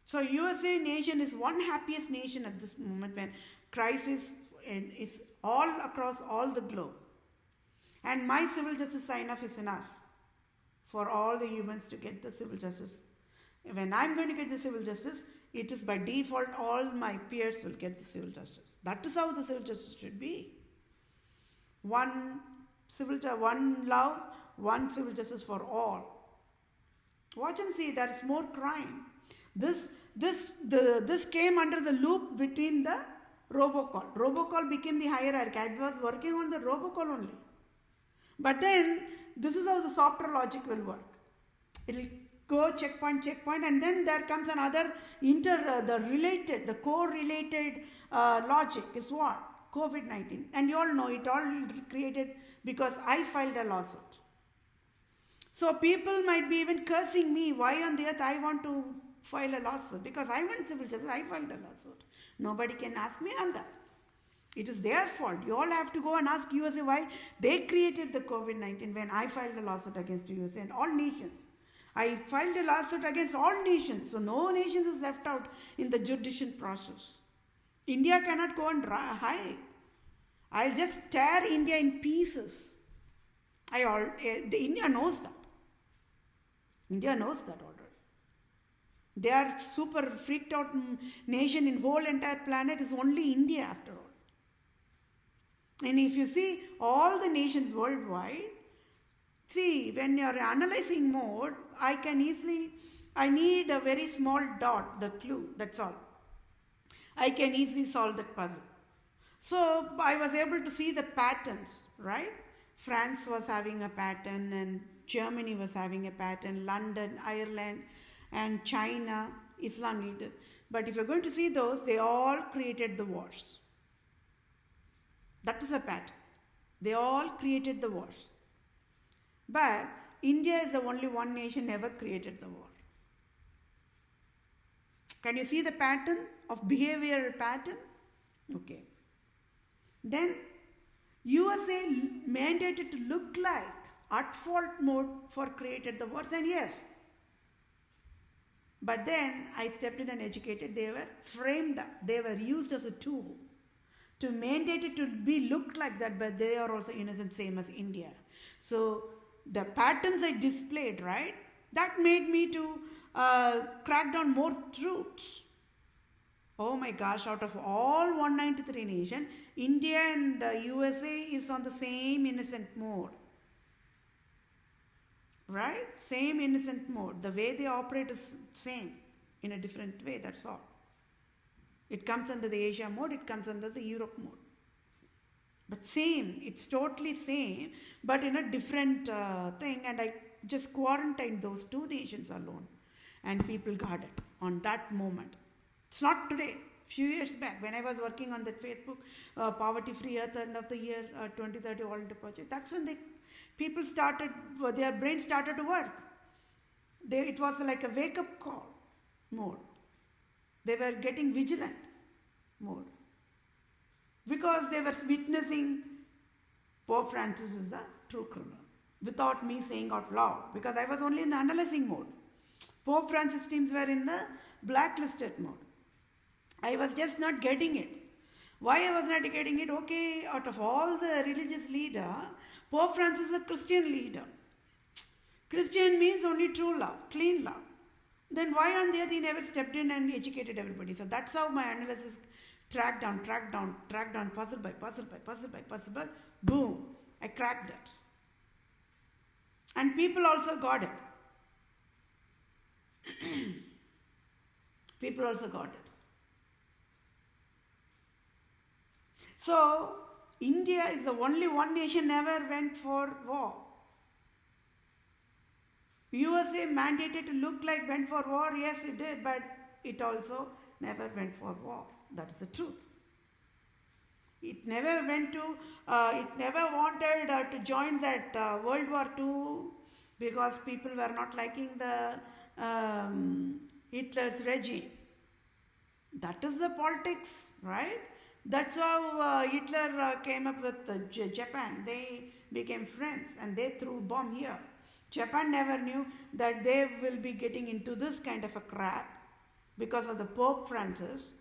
So USA nation is one happiest nation at this moment when crisis is all across all the globe. And my civil justice sign-off is enough for all the humans to get the civil justice. When I'm going to get the civil justice, it is by default all my peers will get the civil justice. That is how the civil justice should be. One love, one civil justice for all. Watch and see, there is more crime. This came under the loop between the robocall. Robocall became the hierarchy. I was working on the robocall only. But then, this is how the software logic will work. It will go checkpoint, and then there comes another the correlated logic is what? COVID-19. And you all know it all created because I filed a lawsuit. So people might be even cursing me, why on the earth I want to file a lawsuit? Because I want civil justice, I filed a lawsuit. Nobody can ask me on that. It is their fault. You all have to go and ask USA why they created the COVID-19 when I filed a lawsuit against USA and all nations. I filed a lawsuit against all nations. So no nations is left out in the judicial process. India cannot go and hide. I'll just tear India in pieces. India knows that. India knows that already. They are super freaked out nation in whole entire planet is only India after all. And if you see all the nations worldwide, see when you are analyzing mode, I need a very small dot, the clue, that's all. I can easily solve that puzzle. So I was able to see the patterns, right? France was having a pattern and Germany was having a pattern, London, Ireland and China, Islam leaders. But if you're going to see those, they all created the wars. That is a pattern. They all created the wars. But India is the only one nation ever created the war. Can you see the pattern of behavioral pattern? Okay. Then USA mandated to look like at fault mode for created the wars, and yes. But then I stepped in and educated. They were framed up. They were used as a tool to mandate it to be looked like that, but they are also innocent, same as India. So the patterns I displayed, right, that made me to crack down more truths. Oh my gosh, out of all 193 nations, India and USA is on the same innocent mode. Right? Same innocent mode. The way they operate is same in a different way, that's all. It comes under the Asia mode, it comes under the Europe mode. But same, it's totally same, but in a different thing. And I just quarantined those two nations alone. And people got it on that moment. It's not today. Few years back, when I was working on that Facebook Poverty-Free Earth End of the Year 2030 Volunteer Project, that's when people started, their brain started to work. It was like a wake-up call mode. They were getting vigilant mode. Because they were witnessing Pope Francis is a true criminal. Without me saying out loud. Because I was only in the analyzing mode. Pope Francis teams were in the blacklisted mode. I was just not getting it. Why I was not getting it? Okay, out of all the religious leader, Pope Francis is a Christian leader. Christian means only true love, clean love. Then why on the earth he never stepped in and educated everybody? So that's how my analysis tracked down, puzzle by puzzle, boom, I cracked it. And people also got it. People also got it. So, India is the only one nation never went for war. USA mandated to look like went for war, yes it did, but it also never went for war. That is the truth. It never went to, it never wanted to join that World War II because people were not liking the Hitler's regime. That is the politics, right? That's how Hitler came up with Japan. They became friends and they threw bomb here. Japan never knew that they will be getting into this kind of a crap because of the Pope Francis.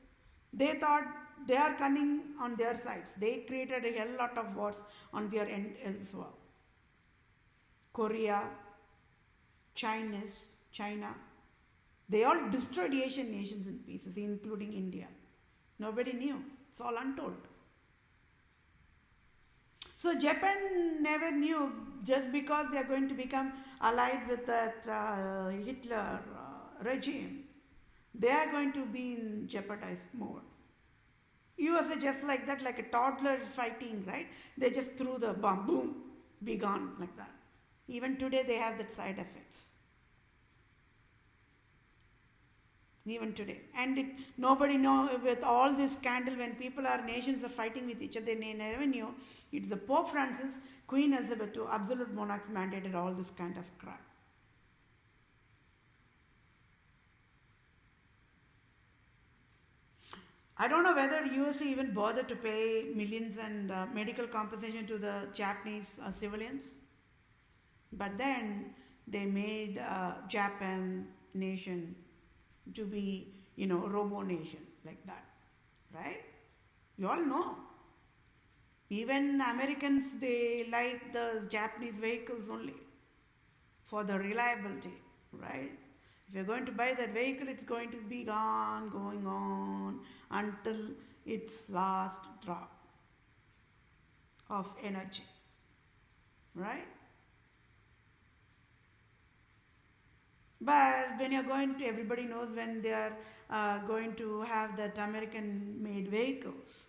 They thought they are cunning on their sides. They created a hell lot of wars on their end as well. Korea, China, they all destroyed Asian nations in pieces, including India. Nobody knew. It's all untold. So Japan never knew just because they are going to become allied with that Hitler regime, they are going to be in jeopardized mode. USA just like that, like a toddler fighting, right? They just threw the bomb, boom, be gone like that. Even today they have that side effects. even today. And nobody know, with all this scandal, when nations are fighting with each other, they never knew it's the Pope Francis, Queen Elizabeth II, absolute monarchs mandated all this kind of crap. I don't know whether USA even bothered to pay millions and medical compensation to the Japanese civilians. But then they made Japan nation to be, robo nation like that, right? You all know. Even Americans, they like the Japanese vehicles only for the reliability, right? If you're going to buy that vehicle, it's going to be going on until its last drop of energy, right? But when you're going to, everybody knows when they are going to have that American-made vehicles,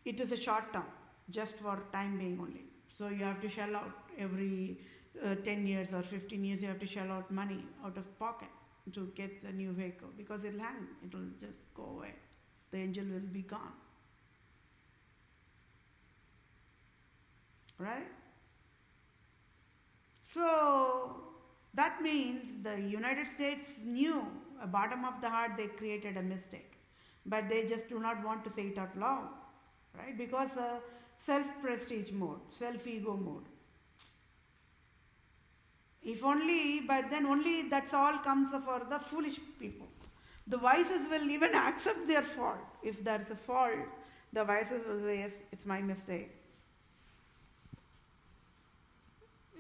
it is a short term, just for time being only. So you have to shell out every 10 years or 15 years, you have to shell out money out of pocket to get the new vehicle, because it'll hang, it'll just go away. The engine will be gone. Right? So that means the United States knew, bottom of the heart, they created a mistake. But they just do not want to say it out loud. Right? Because self-prestige mode, self-ego mode. If only, but then only that's all comes for the foolish people. The vices will even accept their fault. If there is a fault, the vices will say, yes, it's my mistake.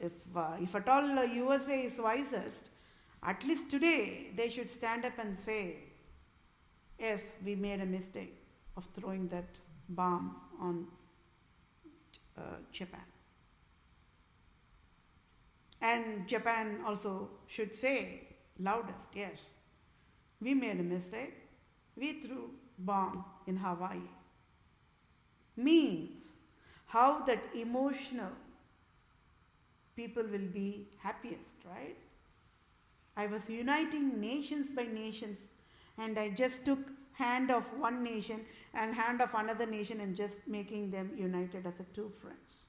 If at all USA is wisest, at least today they should stand up and say, yes, we made a mistake of throwing that bomb on Japan. And Japan also should say loudest, yes, we made a mistake. We threw bomb in Hawaii. Means how that emotional people will be happiest, right? I was uniting nations by nations, and I just took hand of one nation and hand of another nation and just making them united as a two friends.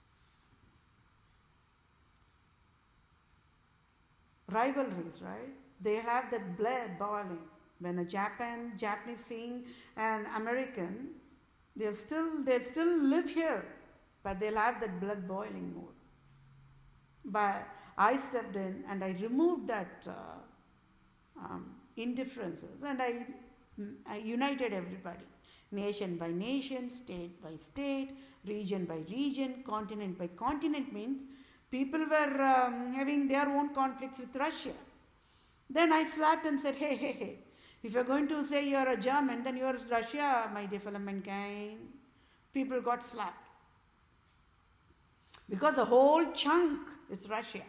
Rivalries, right? They have that blood boiling. When a Japanese seeing an American, they'll still live here, but they'll have that blood boiling more. But I stepped in and I removed that indifferences, and I united everybody, nation by nation, state by state, region by region, continent by continent. Means people were having their own conflicts with Russia. Then I slapped and said, hey, if you're going to say you're a German, then you're Russia, my dear fellow mankind. People got slapped. Because the whole chunk is Russia.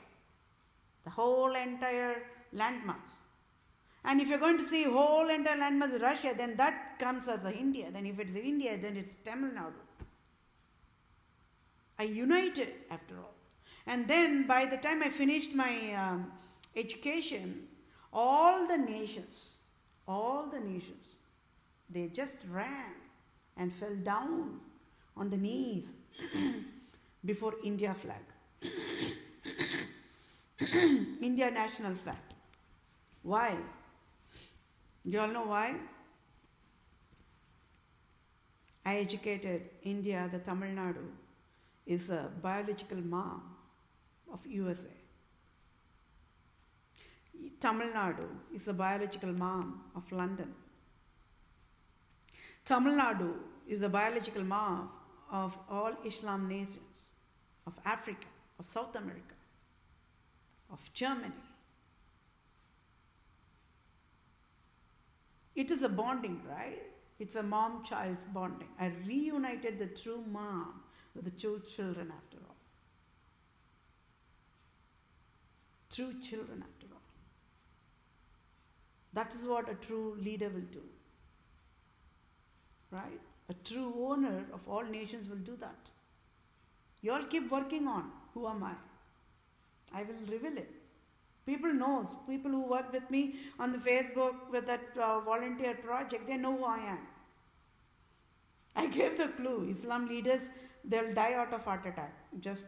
The whole entire landmass. And if you're going to see whole entire landmass is Russia, then that comes as India. Then if it's India, then it's Tamil Nadu. I united after all. And then by the time I finished my education, all the nations, they just ran and fell down on the knees before India flag. India national flag. Why? Do you all know why? I educated India, the Tamil Nadu is a biological mom of USA. Tamil Nadu is a biological mom of London. Tamil Nadu is a biological mom of all Islam nations, of Africa, of South America, of Germany. It is a bonding, right? It's a mom-child's bonding. I reunited the true mom with the true children after all. True children after all. That is what a true leader will do. Right? A true owner of all nations will do that. You all keep working on who am I. I will reveal it. People knows, people who work with me on the Facebook with that volunteer project, they know who I am. I gave the clue. Islam leaders, they'll die out of heart attack just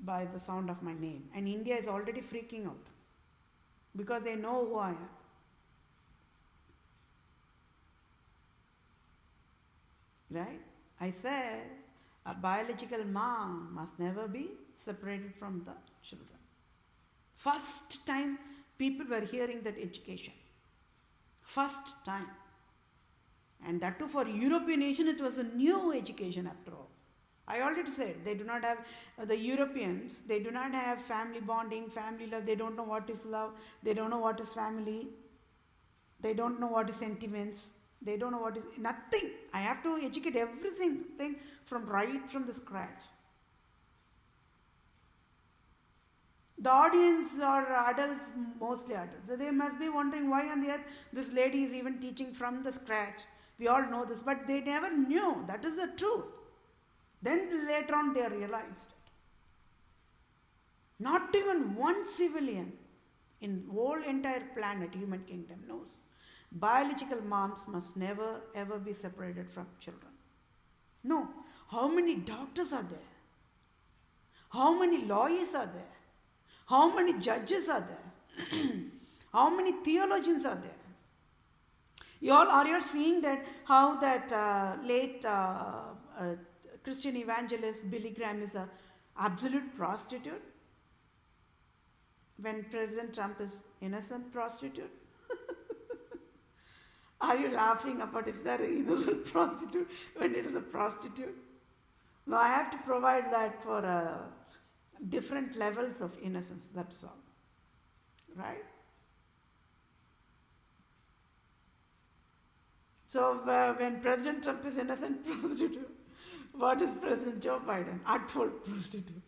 by the sound of my name. And India is already freaking out because they know who I am. Right? I said a biological mom must never be separated from the children. First time people were hearing that education. First time. And that too for European nation, it was a new education after all. I already said, they do not have, the Europeans, they do not have family bonding, family love, they don't know what is love, they don't know what is family, they don't know what is sentiments, they don't know what is, nothing. I have to educate everything from right from the scratch. The audience are adults, mostly adults. So they must be wondering why on the earth this lady is even teaching from the scratch. We all know this, but they never knew. That is the truth. Then later on they realized it. Not even one civilian in whole entire planet, human kingdom, knows. Biological moms must never ever be separated from children. No. How many doctors are there? How many lawyers are there? How many judges are there? How many theologians are there? Are you seeing that how that late Christian evangelist Billy Graham is an absolute prostitute? When President Trump is innocent prostitute? Are you laughing about is there an innocent prostitute when it is a prostitute? No, I have to provide that for different levels of innocence, that's all. Right? So when President Trump is innocent prostitute, what is President Joe Biden? Artful prostitute.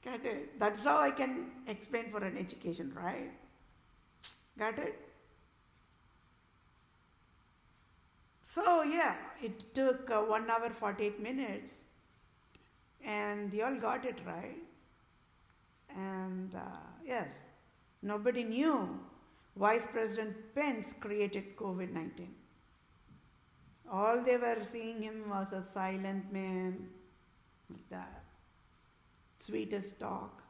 Got it? That's how I can explain for an education, right? Got it? So yeah, it took 1 hour 48 minutes and you all got it right. And yes, nobody knew Vice President Pence created COVID-19. All they were seeing him was a silent man, like that, sweetest talk.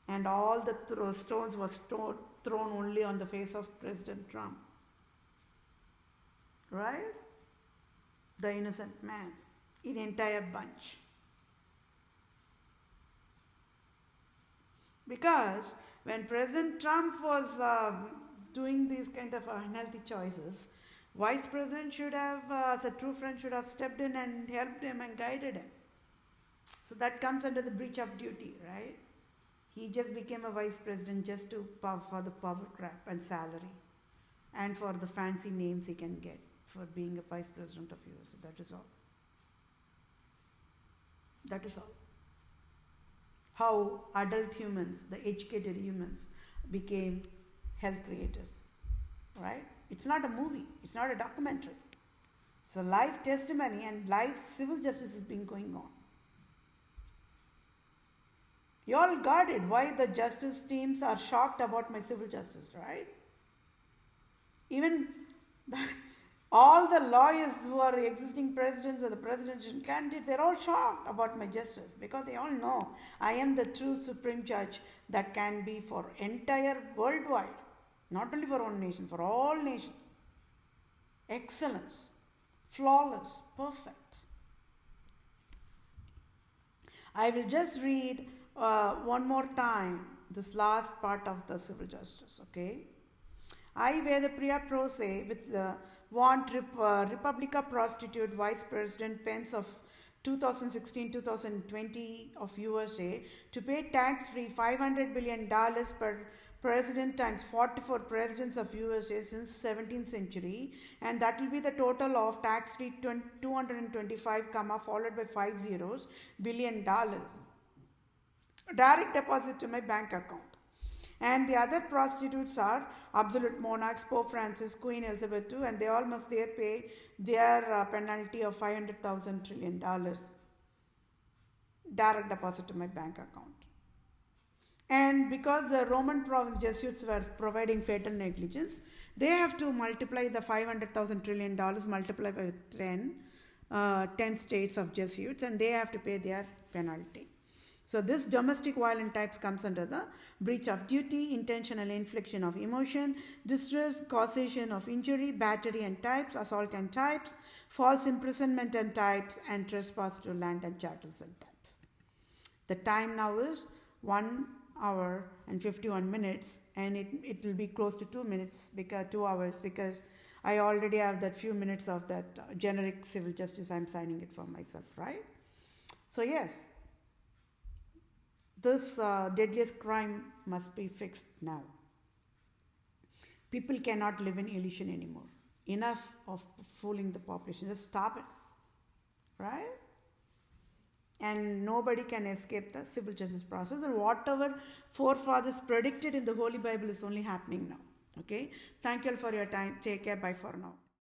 And all the stones was thrown only on the face of President Trump. Right? The innocent man in entire bunch. Because when President Trump was doing these kind of unhealthy choices, Vice President should have, as a true friend, should have stepped in and helped him and guided him. So that comes under the breach of duty, right? He just became a Vice President just for the power grab and salary and for the fancy names he can get for being a Vice President of US. So that is all. That is all. How adult humans, the educated humans, became health creators, right? It's not a movie. It's not a documentary. So live testimony and live civil justice has been going on. You all got it, why the justice teams are shocked about my civil justice, right? Even all the lawyers who are existing presidents or the presidential candidates, they're all shocked about my justice because they all know I am the true supreme judge that can be for entire worldwide, not only for one nation, for all nations. Excellence, flawless, perfect. I will just read one more time this last part of the civil justice, okay? I, Vethapriya, PROSE, with want Republica Prostitute Vice President Pence of 2016-2020 of USA to pay tax-free $500 billion per president times 44 presidents of USA since 17th century, and that will be the total of tax-free 225, followed by 5 zeros, billion dollars. Direct deposit to my bank account. And the other prostitutes are absolute monarchs, Pope Francis, Queen Elizabeth II, and they all must pay their penalty of $500,000 trillion direct deposit to my bank account. And because the Roman province Jesuits were providing fatal negligence, they have to multiply the $500,000 trillion multiply by 10 states of Jesuits, and they have to pay their penalty. So this domestic violent types comes under the breach of duty, intentional infliction of emotion, distress, causation of injury, battery and types, assault and types, false imprisonment and types, and trespass to land and chattels and types. The time now is 1 hour and 51 minutes, and it will be close to 2 minutes, because 2 hours, because I already have that few minutes of that generic civil justice. I'm signing it for myself, right? So yes, this deadliest crime must be fixed now. People cannot live in illusion anymore. Enough of fooling the population. Just stop it, right? And nobody can escape the civil justice process, and whatever forefathers predicted in the Holy Bible is only happening now. Okay, thank you all for your time. Take care. Bye for now.